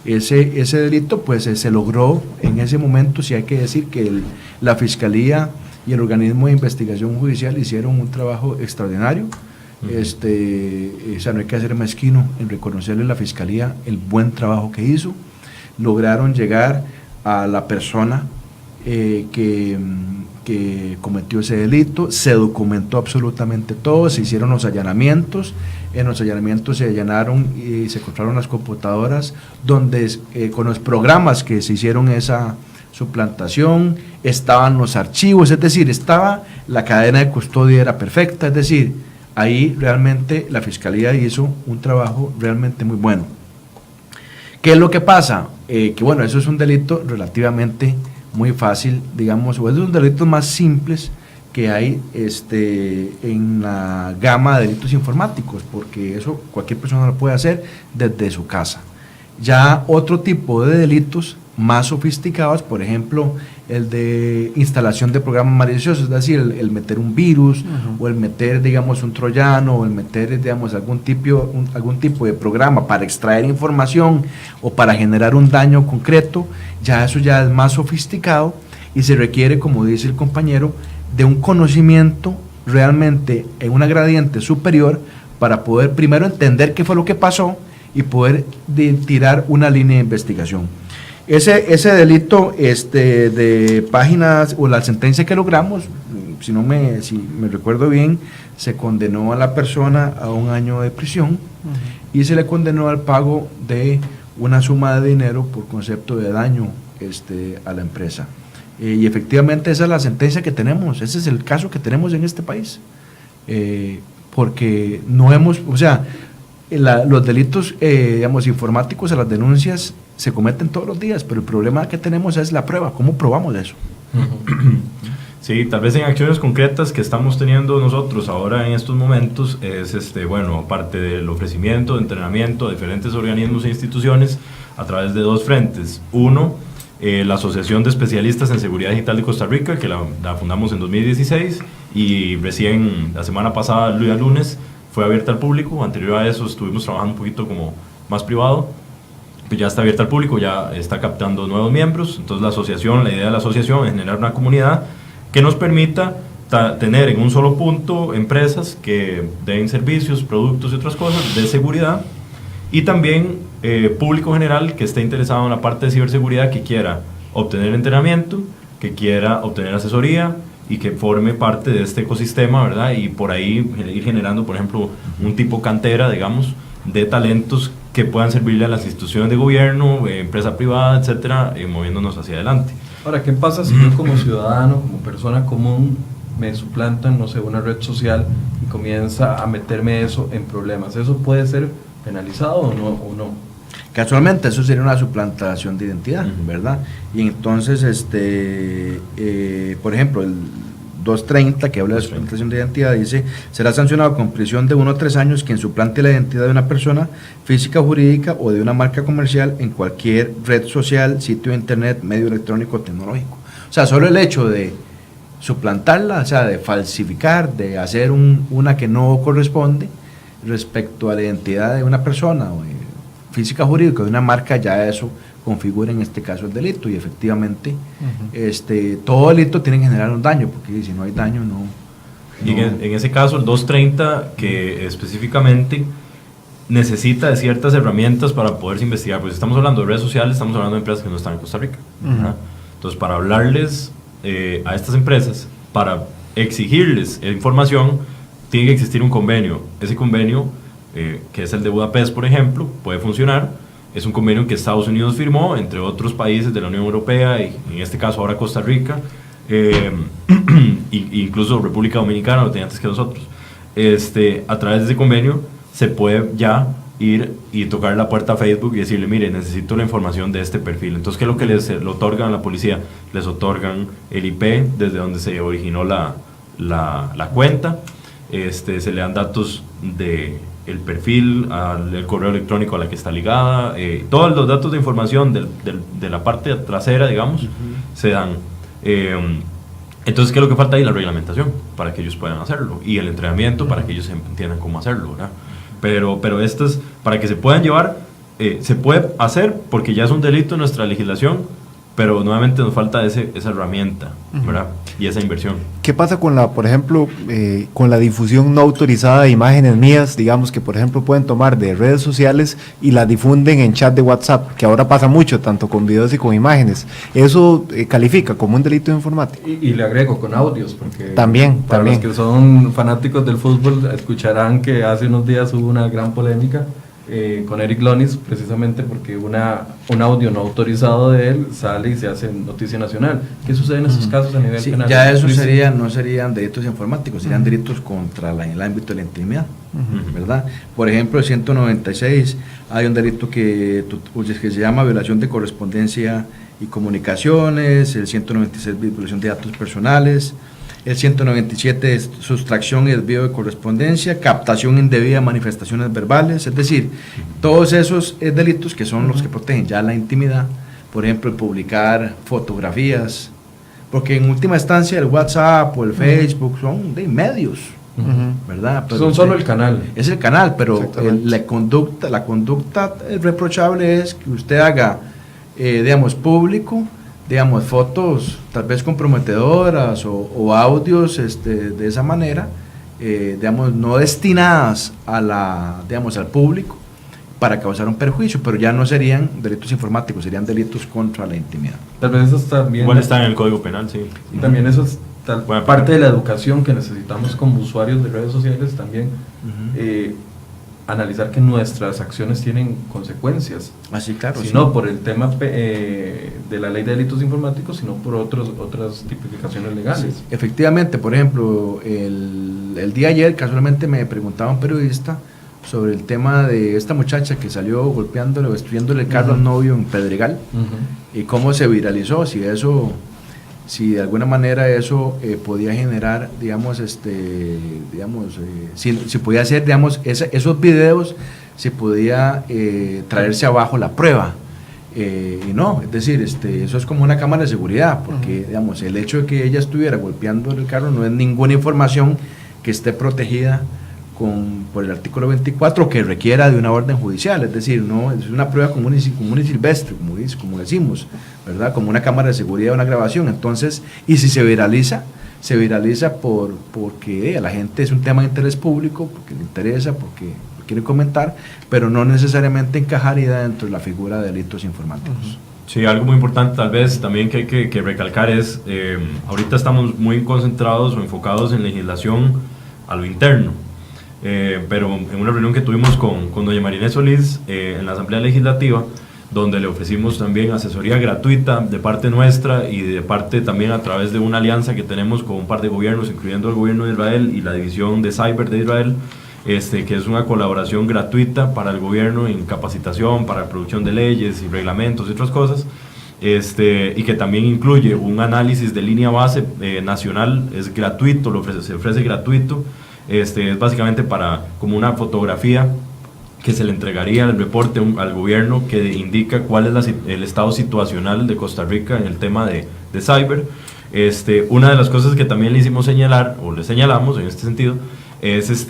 Ese delito pues se logró en ese momento. Sí hay que decir que la Fiscalía y el organismo de investigación judicial hicieron un trabajo extraordinario. O sea, no hay que ser mezquino en reconocerle a la Fiscalía el buen trabajo que hizo. Lograron llegar a la persona que cometió ese delito, se documentó absolutamente todo, se hicieron los allanamientos, en los allanamientos se allanaron y se encontraron las computadoras donde con los programas que se hicieron esa suplantación, estaban los archivos, es decir, estaba la cadena de custodia, era perfecta, es decir, ahí realmente la Fiscalía hizo un trabajo realmente muy bueno. ¿Qué es lo que pasa? Que bueno, eso es un delito relativamente muy fácil, digamos, o es de los delitos más simples que hay en la gama de delitos informáticos, porque eso cualquier persona lo puede hacer desde su casa. Ya otro tipo de delitos más sofisticados, por ejemplo, el de instalación de programas maliciosos, es decir, el meter un virus, o el meter, digamos, un troyano, o el meter, digamos, algún tipo de programa para extraer información o para generar un daño concreto, ya eso ya es más sofisticado y se requiere, como dice el compañero, de un conocimiento realmente en una gradiente superior para poder primero entender qué fue lo que pasó y poder tirar una línea de investigación. Ese delito de páginas, o la sentencia que logramos, si me recuerdo bien, se condenó a la persona a 1 año de prisión y se le condenó al pago de una suma de dinero por concepto de daño a la empresa. Y efectivamente esa es la sentencia que tenemos, ese es el caso que tenemos en este país, porque no hemos, o sea, los delitos, digamos, informáticos, las denuncias se cometen todos los días, pero el problema que tenemos es la prueba. ¿Cómo probamos eso? Sí, tal vez en acciones concretas que estamos teniendo nosotros ahora en estos momentos es, bueno, aparte del ofrecimiento de entrenamiento a diferentes organismos e instituciones a través de 2 frentes. Uno, la Asociación de Especialistas en Seguridad Digital de Costa Rica, que la fundamos en 2016 y recién la semana pasada, el día lunes, fue abierta al público. Anterior a eso estuvimos trabajando un poquito como más privado, pues ya está abierta al público, ya está captando nuevos miembros. Entonces la idea de la asociación es generar una comunidad que nos permita tener en un solo punto empresas que den servicios, productos y otras cosas de seguridad, y también público general que esté interesado en la parte de ciberseguridad, que quiera obtener entrenamiento, que quiera obtener asesoría y que forme parte de este ecosistema, ¿verdad? Y por ahí ir generando, por ejemplo, un tipo cantera, digamos, de talentos que puedan servirle a las instituciones de gobierno, empresa privada, etcétera, moviéndonos hacia adelante. Ahora, ¿qué pasa si yo como ciudadano, como persona común, me suplantan, no sé, una red social y comienza a meterme eso en problemas? ¿Eso puede ser penalizado o no? Casualmente eso sería una suplantación de identidad, ¿verdad? Y entonces, por ejemplo, el 230, que habla de suplantación de identidad, dice: será sancionado con prisión de 1 a 3 años quien suplante la identidad de una persona física o jurídica o de una marca comercial en cualquier red social, sitio de internet, medio electrónico o tecnológico. O sea, solo el hecho de suplantarla, o sea, de falsificar, de hacer una que no corresponde respecto a la identidad de una persona o física o jurídica de una marca, ya eso configura en este caso el delito. Y efectivamente todo delito tiene que generar un daño, porque si no hay daño no. Y en ese caso el 230, que específicamente necesita de ciertas herramientas para poderse investigar, pues estamos hablando de redes sociales, estamos hablando de empresas que no están en Costa Rica, ¿verdad? Entonces, para hablarles a estas empresas, para exigirles información, tiene que existir un convenio. Ese convenio, que es el de Budapest, por ejemplo, puede funcionar. Es un convenio que Estados Unidos firmó, entre otros países de la Unión Europea, y en este caso ahora Costa Rica, incluso República Dominicana lo tenía antes que nosotros. A través de ese convenio se puede ya ir y tocar la puerta a Facebook y decirle: mire, necesito la información de este perfil. Entonces, ¿qué es lo que le otorgan a la policía? Les otorgan el IP desde donde se originó la cuenta, se le dan datos de el perfil, el correo electrónico a la que está ligada, todos los datos de información de la parte trasera, digamos, se dan. Entonces, ¿qué es lo que falta ahí? La reglamentación para que ellos puedan hacerlo, y el entrenamiento para que ellos entiendan cómo hacerlo, ¿verdad? Pero estas, para que se puedan llevar, se puede hacer porque ya es un delito en nuestra legislación, pero nuevamente nos falta esa herramienta, ¿verdad? Y esa inversión. ¿Qué pasa con por ejemplo, con la difusión no autorizada de imágenes mías, digamos, que por ejemplo pueden tomar de redes sociales y las difunden en chat de WhatsApp, que ahora pasa mucho, tanto con videos y con imágenes? ¿Eso califica como un delito informático? Y le agrego con audios, porque también los que son fanáticos del fútbol escucharán que hace unos días hubo una gran polémica con Eric Lonis, precisamente porque un audio no autorizado de él sale y se hace noticia nacional. ¿Qué sucede en esos casos a nivel penal? Ya eso no serían delitos informáticos, serían delitos contra el ámbito de la intimidad, ¿verdad? Por ejemplo, el 196 hay un delito que se llama violación de correspondencia y comunicaciones, el 196 violación de datos personales, el 197 es sustracción y desvío de correspondencia, captación indebida de manifestaciones verbales, es decir, todos esos delitos que son los que protegen ya la intimidad. Por ejemplo, el publicar fotografías, porque en última instancia el WhatsApp o el Facebook son de medios, ¿verdad? Pero son solo el canal. Es el canal, pero la conducta reprochable es que usted haga, digamos, público, digamos, fotos tal vez comprometedoras o audios de esa manera, digamos, no destinadas al público para causar un perjuicio, pero ya no serían delitos informáticos, serían delitos contra la intimidad. Tal vez eso también... Igual está en el Código Penal, sí. Y también eso es parte de la educación que necesitamos como usuarios de redes sociales también, analizar que nuestras acciones tienen consecuencias. Así, claro. Si no por el tema de la ley de delitos informáticos, sino por otras tipificaciones legales. Sí, efectivamente, por ejemplo, el día de ayer casualmente me preguntaba un periodista sobre el tema de esta muchacha que salió golpeándole o destruyéndole el carro al novio en Pedregal, y cómo se viralizó, si de alguna manera eso podía generar, digamos, si podía hacer, digamos, esos videos, si podía traerse abajo la prueba. Y no, es decir, eso es como una cámara de seguridad, porque digamos, el hecho de que ella estuviera golpeando el carro no es ninguna información que esté protegida por el artículo 24 que requiera de una orden judicial, es decir, no es una prueba común y silvestre, como decimos, ¿verdad? Como una cámara de seguridad, una grabación. Entonces, y si se viraliza porque a la gente es un tema de interés público, porque le interesa, porque lo quiere comentar, pero no necesariamente encajaría dentro de la figura de delitos informáticos. Sí, algo muy importante tal vez también que hay que recalcar es, ahorita estamos muy concentrados o enfocados en legislación a lo interno, pero en una reunión que tuvimos con doña Marinés Solís en la Asamblea Legislativa, donde le ofrecimos también asesoría gratuita de parte nuestra y de parte también a través de una alianza que tenemos con un par de gobiernos, incluyendo el gobierno de Israel y la división de Cyber de Israel, que es una colaboración gratuita para el gobierno en capacitación, para producción de leyes y reglamentos y otras cosas, y que también incluye un análisis de línea base nacional, es gratuito, se ofrece gratuito, es básicamente para como una fotografía que se le entregaría el reporte al gobierno que indica cuál es el estado situacional de Costa Rica en el tema de cyber. Una de las cosas que también le hicimos señalar, o le señalamos en este sentido, es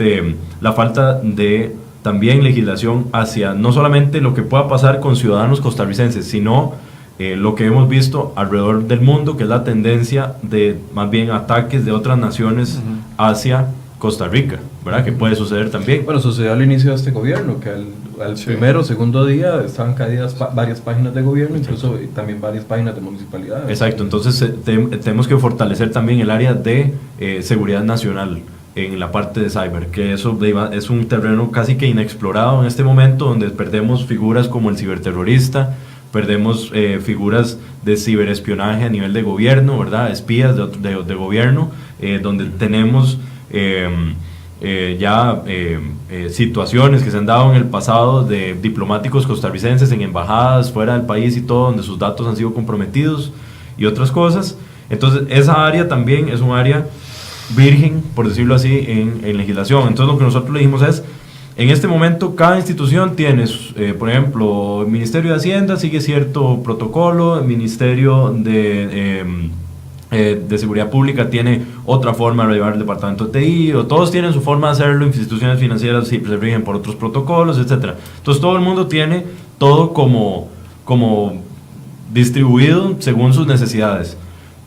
la falta de también legislación hacia no solamente lo que pueda pasar con ciudadanos costarricenses, sino lo que hemos visto alrededor del mundo, que es la tendencia de más bien ataques de otras naciones hacia Costa Rica, ¿verdad? Que puede suceder también. Bueno, sucedió al inicio de este gobierno, que al primero o segundo día estaban caídas varias páginas de gobierno, incluso también varias páginas de municipalidades. Exacto, entonces tenemos que fortalecer también el área de seguridad nacional en la parte de cyber, que eso es un terreno casi que inexplorado en este momento, donde perdemos figuras como el ciberterrorista, perdemos figuras de ciberespionaje a nivel de gobierno, ¿verdad? Espías de gobierno, donde tenemos situaciones que se han dado en el pasado de diplomáticos costarricenses en embajadas fuera del país y todo, donde sus datos han sido comprometidos y otras cosas. Entonces esa área también es un área virgen, por decirlo así, en legislación. Entonces lo que nosotros le dijimos es, en este momento cada institución tiene, por ejemplo, el Ministerio de Hacienda sigue cierto protocolo, el Ministerio de Seguridad Pública tiene otra forma de llevar el departamento de TI, o todos tienen su forma de hacerlo, instituciones financieras se rigen por otros protocolos, etc. Entonces todo el mundo tiene todo como distribuido según sus necesidades.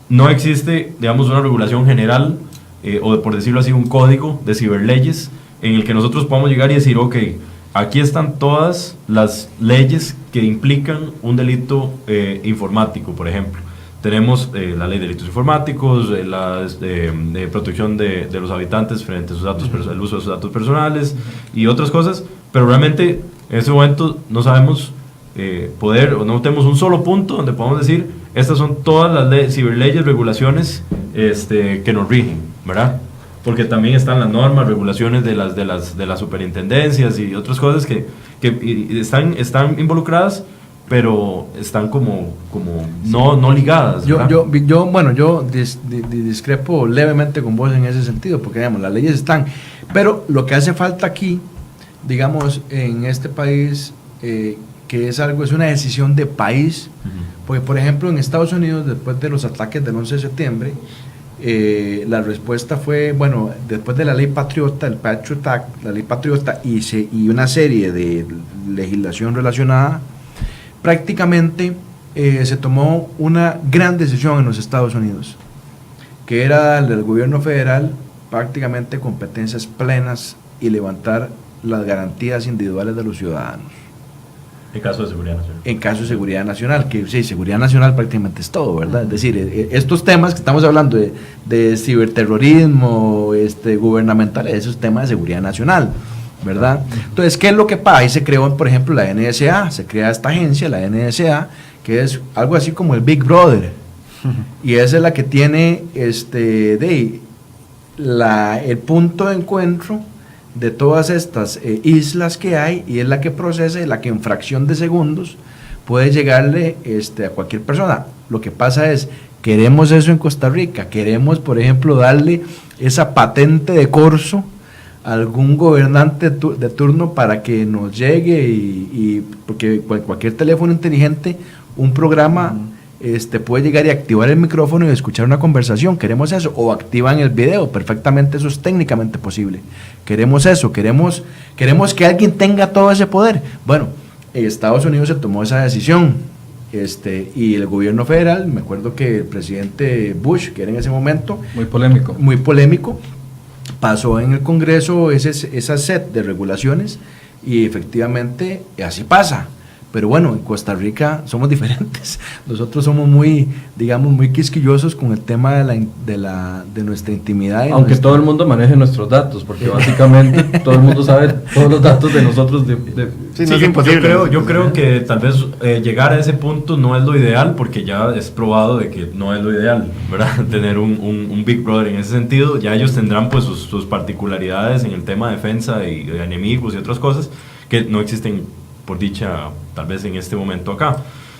No existe, digamos, una regulación general, o por decirlo así, un código de ciberleyes en el que nosotros podamos llegar y decir, ok, aquí están todas las leyes que implican un delito informático, por ejemplo. Tenemos la ley de delitos informáticos, la protección de los habitantes frente a sus datos, el uso de sus datos personales y otras cosas, pero realmente en este momento no sabemos o no tenemos un solo punto donde podamos decir, estas son todas las ciberleyes, regulaciones que nos rigen, ¿verdad? Porque también están las normas, regulaciones de las superintendencias y otras cosas que están involucradas, pero están como no ligadas. Yo discrepo levemente con vos en ese sentido, porque digamos, las leyes están, pero lo que hace falta aquí, digamos, en este país, que es una decisión de país, porque por ejemplo en Estados Unidos, después de los ataques del 11 de septiembre, la respuesta fue, bueno, después de la ley Patriota, el Patriot Act, la ley Patriota y una serie de legislación relacionada, prácticamente se tomó una gran decisión en los Estados Unidos, que era darle al gobierno federal prácticamente competencias plenas y levantar las garantías individuales de los ciudadanos. En caso de seguridad nacional. En caso de seguridad nacional, que sí, seguridad nacional prácticamente es todo, ¿verdad? Es decir, estos temas que estamos hablando de ciberterrorismo, gubernamentales, esos temas de seguridad nacional, ¿verdad? Entonces, ¿qué es lo que pasa? Ahí se creó, por ejemplo, la NSA, se crea esta agencia, la NSA, que es algo así como el Big Brother, y esa es la que tiene el punto de encuentro de todas estas islas que hay y es la que procesa y la que en fracción de segundos puede llegarle a cualquier persona. Lo que pasa es, queremos eso en Costa Rica, queremos, por ejemplo, darle esa patente de corso a algún gobernante de turno para que nos llegue porque cualquier teléfono inteligente, un programa puede llegar y activar el micrófono y escuchar una conversación. Queremos eso, o activan el video, perfectamente, eso es técnicamente posible. Queremos eso, queremos que alguien tenga todo ese poder. Bueno, en Estados Unidos se tomó esa decisión, y el gobierno federal, me acuerdo que el presidente Bush, que era en ese momento muy polémico, pasó en el Congreso esa set de regulaciones y efectivamente así pasa. Pero bueno, en Costa Rica somos diferentes. Nosotros somos muy quisquillosos con el tema de nuestra intimidad. Aunque todo el mundo maneje nuestros datos, porque básicamente todo el mundo sabe todos los datos de nosotros. Sí, no es imposible. Yo creo que tal vez llegar a ese punto no es lo ideal, porque ya es probado de que no es lo ideal, ¿verdad? Tener un Big Brother en ese sentido. Ya ellos tendrán pues sus particularidades en el tema de defensa y de enemigos y otras cosas que no existen, por dicha, tal vez en este momento acá.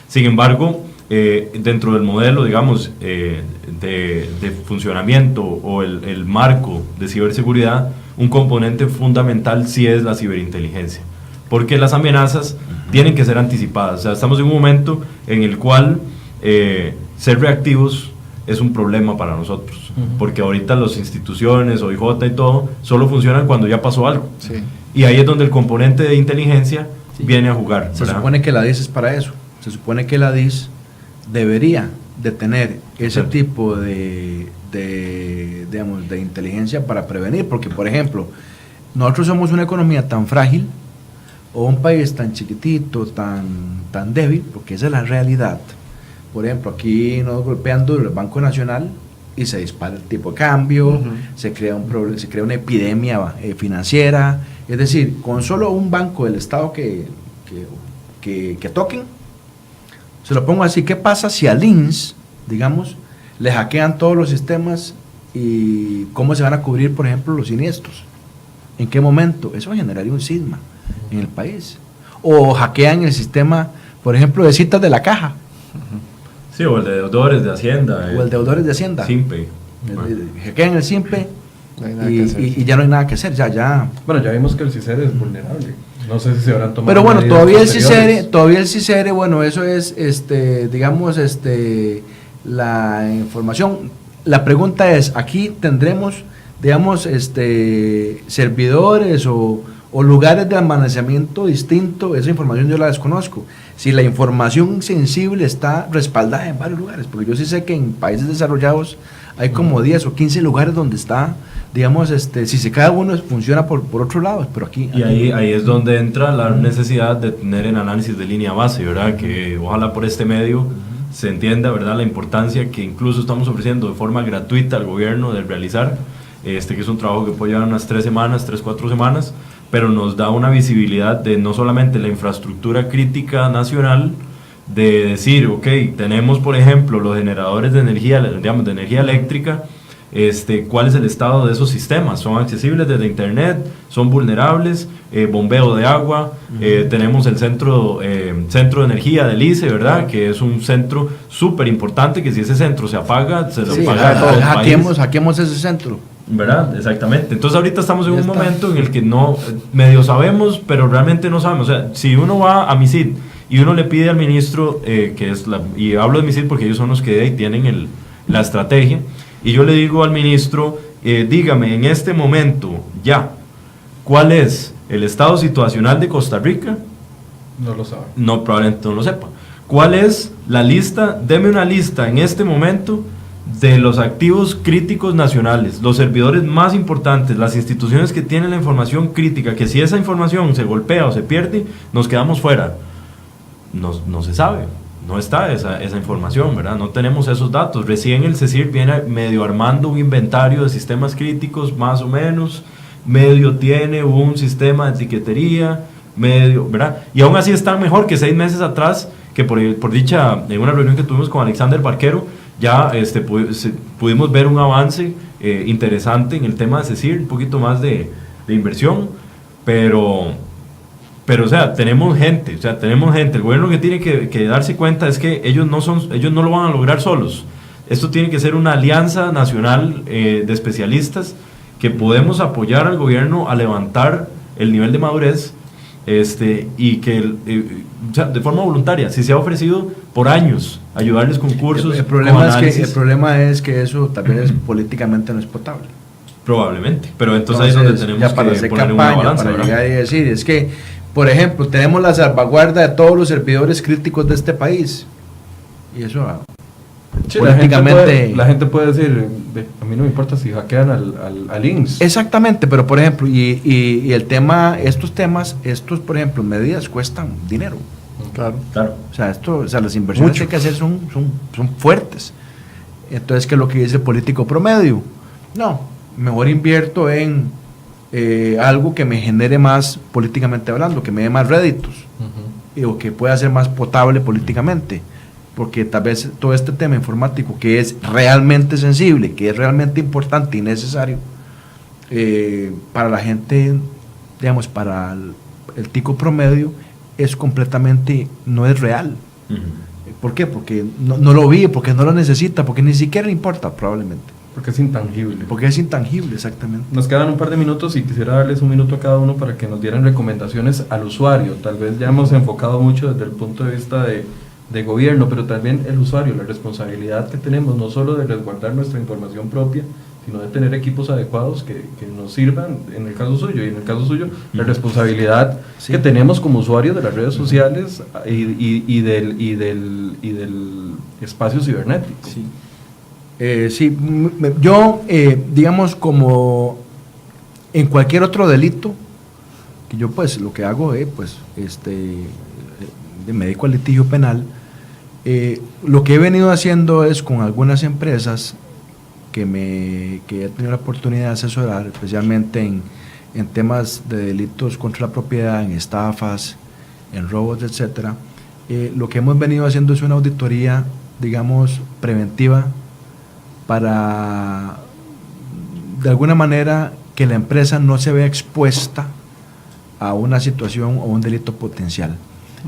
Sin embargo, dentro del modelo, digamos, de funcionamiento o el marco de ciberseguridad, un componente fundamental sí es la ciberinteligencia, porque las amenazas tienen que ser anticipadas. O sea, estamos en un momento en el cual ser reactivos es un problema para nosotros, porque ahorita las instituciones, OIJ y todo, solo funcionan cuando ya pasó algo. Sí. Y ahí es donde el componente de inteligencia viene a jugar, Se ¿verdad? supone que la DIS es para eso. Se supone que la DIS debería de tener ese tipo de inteligencia para prevenir, porque por ejemplo, nosotros somos una economía tan frágil o un país tan chiquitito, tan débil, porque esa es la realidad. Por ejemplo, aquí nos golpean duro el Banco Nacional y se dispara el tipo de cambio, se crea una epidemia financiera. Es decir, con solo un banco del Estado que toquen, se lo pongo así, ¿qué pasa si al INS, digamos, le hackean todos los sistemas y cómo se van a cubrir, por ejemplo, los siniestros? ¿En qué momento? Eso generaría un sisma en el país. O hackean el sistema, por ejemplo, de citas de la caja. Sí, o el de deudores de Hacienda. O el deudores de Hacienda. SIMPE. Hackean el SIMPE. No hay nada que hacer. Y ya no hay nada que hacer, ya. Bueno, ya vimos que el CICER es vulnerable. No sé si se habrán tomado. Pero bueno, medidas todavía el CICER, bueno, eso es, digamos, la información. La pregunta es, aquí tendremos, digamos, servidores o lugares de almacenamiento distinto. Esa información yo la desconozco. Si la información sensible está respaldada en varios lugares, porque yo sí sé que en países desarrollados hay como 10 o 15 lugares donde está, digamos, si cada uno funciona por otro lado, pero aquí... Y ahí es donde entra la necesidad de tener el análisis de línea base, ¿verdad? Que ojalá por este medio se entienda, ¿verdad?, la importancia que incluso estamos ofreciendo de forma gratuita al gobierno de realizar, que es un trabajo que puede llevar unas 3, 4 semanas, pero nos da una visibilidad de no solamente la infraestructura crítica nacional, de decir, ok, tenemos por ejemplo los generadores de energía, digamos, de energía eléctrica, cuál es el estado de esos sistemas, son accesibles desde internet, son vulnerables, bombeo de agua, tenemos el centro de energía del ICE, ¿verdad? Que es un centro súper importante, que si ese centro se apaga, se lo paga todo el país. Hackeemos ese centro, ¿verdad? Exactamente. Entonces ahorita estamos en un momento en el que no, medio sabemos, pero realmente no sabemos. O sea, si uno va a MISID y uno le pide al ministro, y hablo de MISID porque ellos son los que ahí tienen la estrategia, y yo le digo al ministro, dígame en este momento ya, ¿cuál es el estado situacional de Costa Rica? No lo sabe. No, probablemente no lo sepa. ¿Cuál es la lista? Deme una lista en este momento de los activos críticos nacionales, los servidores más importantes, las instituciones que tienen la información crítica, que si esa información se golpea o se pierde, nos quedamos fuera. No se sabe, no está esa información, ¿verdad? No tenemos esos datos. Recién el CECIR viene medio armando un inventario de sistemas críticos, más o menos, medio tiene un sistema de etiquetería, medio, ¿verdad? Y aún así están mejor que 6 meses atrás, que por dicha, en una reunión que tuvimos con Alexander Barquero, ya pudimos ver un avance interesante en el tema de CECIR, un poquito más de de inversión, pero o sea, tenemos gente, el gobierno que tiene que darse cuenta es que ellos no lo van a lograr solos. Esto tiene que ser una alianza nacional de especialistas que podemos apoyar al gobierno a levantar el nivel de madurez, y que o sea, de forma voluntaria, si se ha ofrecido por años ayudarles con cursos, el problema es que eso también políticamente no es potable. Probablemente, pero entonces ahí es donde tenemos ya para que hacer poner campaña, una balanza, para ¿verdad? llegar y decir, es que, por ejemplo, tenemos la salvaguarda de todos los servidores críticos de este país, y eso Sí, políticamente... la gente puede decir, a mí no me importa si hackean al INSS. Exactamente, pero por ejemplo, y el tema, estos, por ejemplo, medidas cuestan dinero. Claro. O sea, las inversiones que hay que hacer son fuertes. Entonces, ¿qué es lo que dice el político promedio? No, mejor invierto en algo que me genere más políticamente hablando, que me dé más réditos, o que pueda ser más potable políticamente. Porque tal vez todo este tema informático, que es realmente sensible, que es realmente importante y necesario, para la gente, digamos, para el tico promedio, es completamente, no es real. ¿Por qué? Porque no lo vive, porque no lo necesita, porque ni siquiera le importa probablemente. Porque es intangible. Porque es intangible, exactamente. Nos quedan un par de minutos y quisiera darles un minuto a cada uno para que nos dieran recomendaciones al usuario. Tal vez ya hemos enfocado mucho desde el punto de vista de gobierno, pero también el usuario, la responsabilidad que tenemos, no solo de resguardar nuestra información propia, sino de tener equipos adecuados que nos sirvan, en el caso suyo, y en el caso suyo, la responsabilidad que tenemos como usuarios de las redes sociales y del espacio cibernético. Yo, digamos, como en cualquier otro delito, que yo pues lo que hago me dedico al litigio penal. Lo que he venido haciendo es con algunas empresas que he tenido la oportunidad de asesorar, especialmente en temas de delitos contra la propiedad, en estafas, en robos, etcétera. Lo que hemos venido haciendo es una auditoría, digamos, preventiva para, de alguna manera, que la empresa no se vea expuesta a una situación o un delito potencial.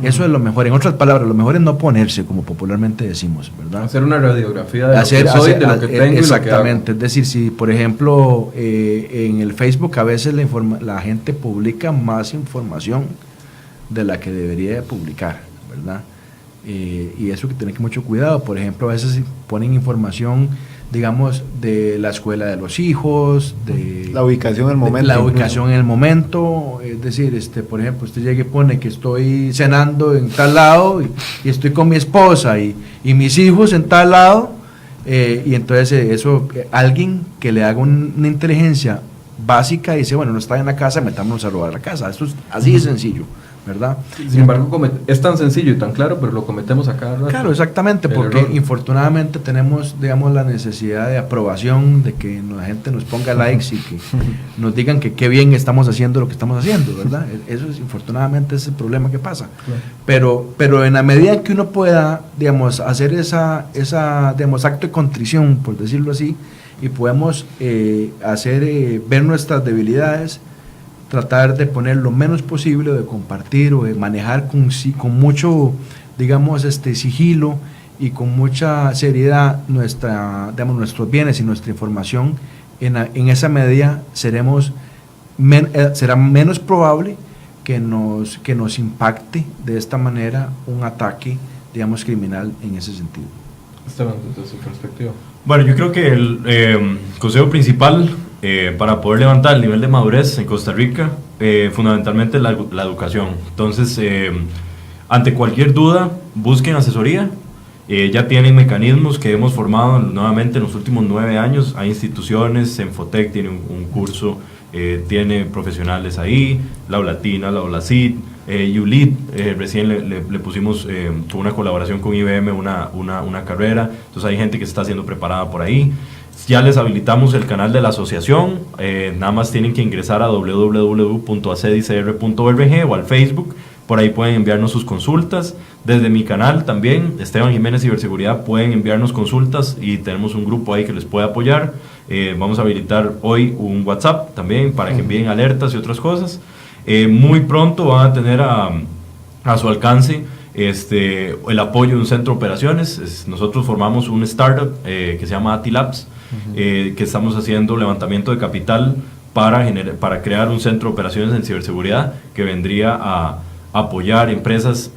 Eso es lo mejor. En otras palabras, lo mejor es no ponerse, como popularmente decimos, ¿verdad? Hacer una radiografía de lo que soy, de lo que tengo. Exactamente. Y lo que hago. Es decir, si por ejemplo en el Facebook a veces la gente publica más información de la que debería publicar, ¿verdad? Y eso que tener que mucho cuidado. Por ejemplo, a veces ponen información, digamos, de la escuela de los hijos, de la ubicación en el momento. La ubicación en el momento, es decir, por ejemplo, usted llega y pone que estoy cenando en tal lado y estoy con mi esposa y mis hijos en tal lado, y entonces eso, alguien que le haga una inteligencia básica dice, bueno, no está en la casa, metámonos a robar la casa. Esto es así de sencillo, ¿verdad? Sin embargo, es tan sencillo y tan claro, pero lo cometemos a cada rato. Claro, exactamente, porque infortunadamente tenemos, digamos, la necesidad de aprobación, de que la gente nos ponga likes y que nos digan que qué bien estamos haciendo lo que estamos haciendo, ¿verdad? Eso es, infortunadamente, es el problema que pasa. Claro. Pero en la medida en que uno pueda, digamos, hacer esa digamos, acto de contrición, por decirlo así, y podemos ver nuestras debilidades, tratar de poner lo menos posible, de compartir o de manejar con mucho, digamos, sigilo y con mucha seriedad nuestros bienes y nuestra información. En esa medida será menos probable que nos impacte de esta manera un ataque, digamos, criminal en ese sentido. Esteban, desde su perspectiva. Bueno, yo creo que el consejo principal para poder levantar el nivel de madurez en Costa Rica, fundamentalmente la educación. Entonces, ante cualquier duda, busquen asesoría. Ya tienen mecanismos que hemos formado nuevamente en los últimos 9 años. Hay instituciones, Enfotec tiene un curso, tiene profesionales ahí, la Latina, la OLACID, ULIT, recién le pusimos con una colaboración con IBM una carrera. Entonces hay gente que se está siendo preparada por ahí. Ya les habilitamos el canal de la asociación, nada más tienen que ingresar a www.acedicr.org o al Facebook Por ahí pueden enviarnos sus consultas. Desde mi canal también, Esteban Jiménez Ciberseguridad, pueden enviarnos consultas y tenemos un grupo ahí que les puede apoyar. Vamos a habilitar hoy un WhatsApp también para que envíen alertas y otras cosas. Muy pronto van a tener a su alcance el apoyo de un centro de operaciones. Nosotros formamos un startup que se llama Atilabs, que estamos haciendo levantamiento de capital para crear un centro de operaciones en ciberseguridad que vendría a apoyar empresas,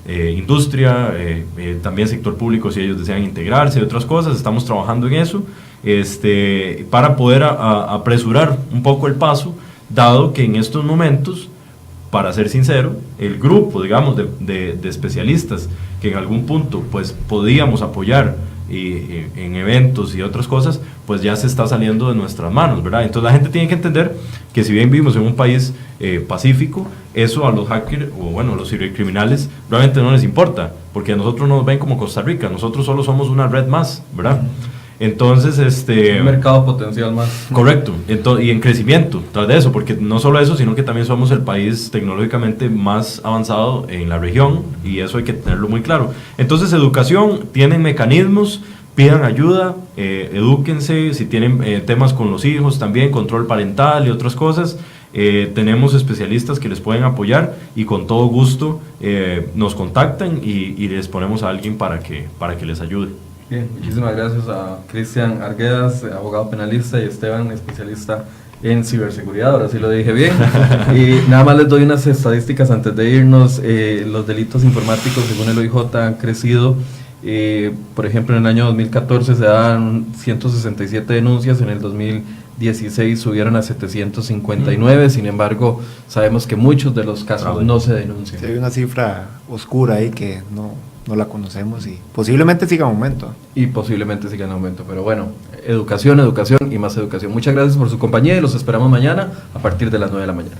industria, también sector público si ellos desean integrarse y otras cosas. Estamos trabajando en eso para poder apresurar un poco el paso, dado que en estos momentos, para ser sincero, el grupo, digamos, de especialistas que en algún punto pues podíamos apoyar en eventos y otras cosas, pues ya se está saliendo de nuestras manos, ¿verdad? Entonces la gente tiene que entender que si bien vivimos en un país pacífico, eso a los hackers o bueno, a los cibercriminales realmente no les importa, porque a nosotros nos ven como Costa Rica, nosotros solo somos una red más, ¿verdad? Entonces, un mercado potencial más. Correcto, y en crecimiento tras de eso, porque no solo eso, sino que también somos el país tecnológicamente más avanzado en la región, y eso hay que tenerlo muy claro. Entonces, educación, tienen mecanismos, pidan ayuda, edúquense, si tienen temas con los hijos también, control parental y otras cosas, tenemos especialistas que les pueden apoyar, y con todo gusto nos contactan y les ponemos a alguien para que les ayude. Bien, muchísimas gracias a Cristian Arguedas, abogado penalista, y Esteban, especialista en ciberseguridad, ahora sí lo dije bien. Y nada más les doy unas estadísticas antes de irnos. Los delitos informáticos, según el OIJ, han crecido. Por ejemplo, en el año 2014 se daban 167 denuncias, en el 2016 subieron a 759, sin embargo, sabemos que muchos de los casos no se denuncian. Sí, hay una cifra oscura ahí que no la conocemos y posiblemente siga en aumento. Y posiblemente siga en aumento, pero bueno, educación y más educación. Muchas gracias por su compañía y los esperamos mañana a partir de las 9 de la mañana.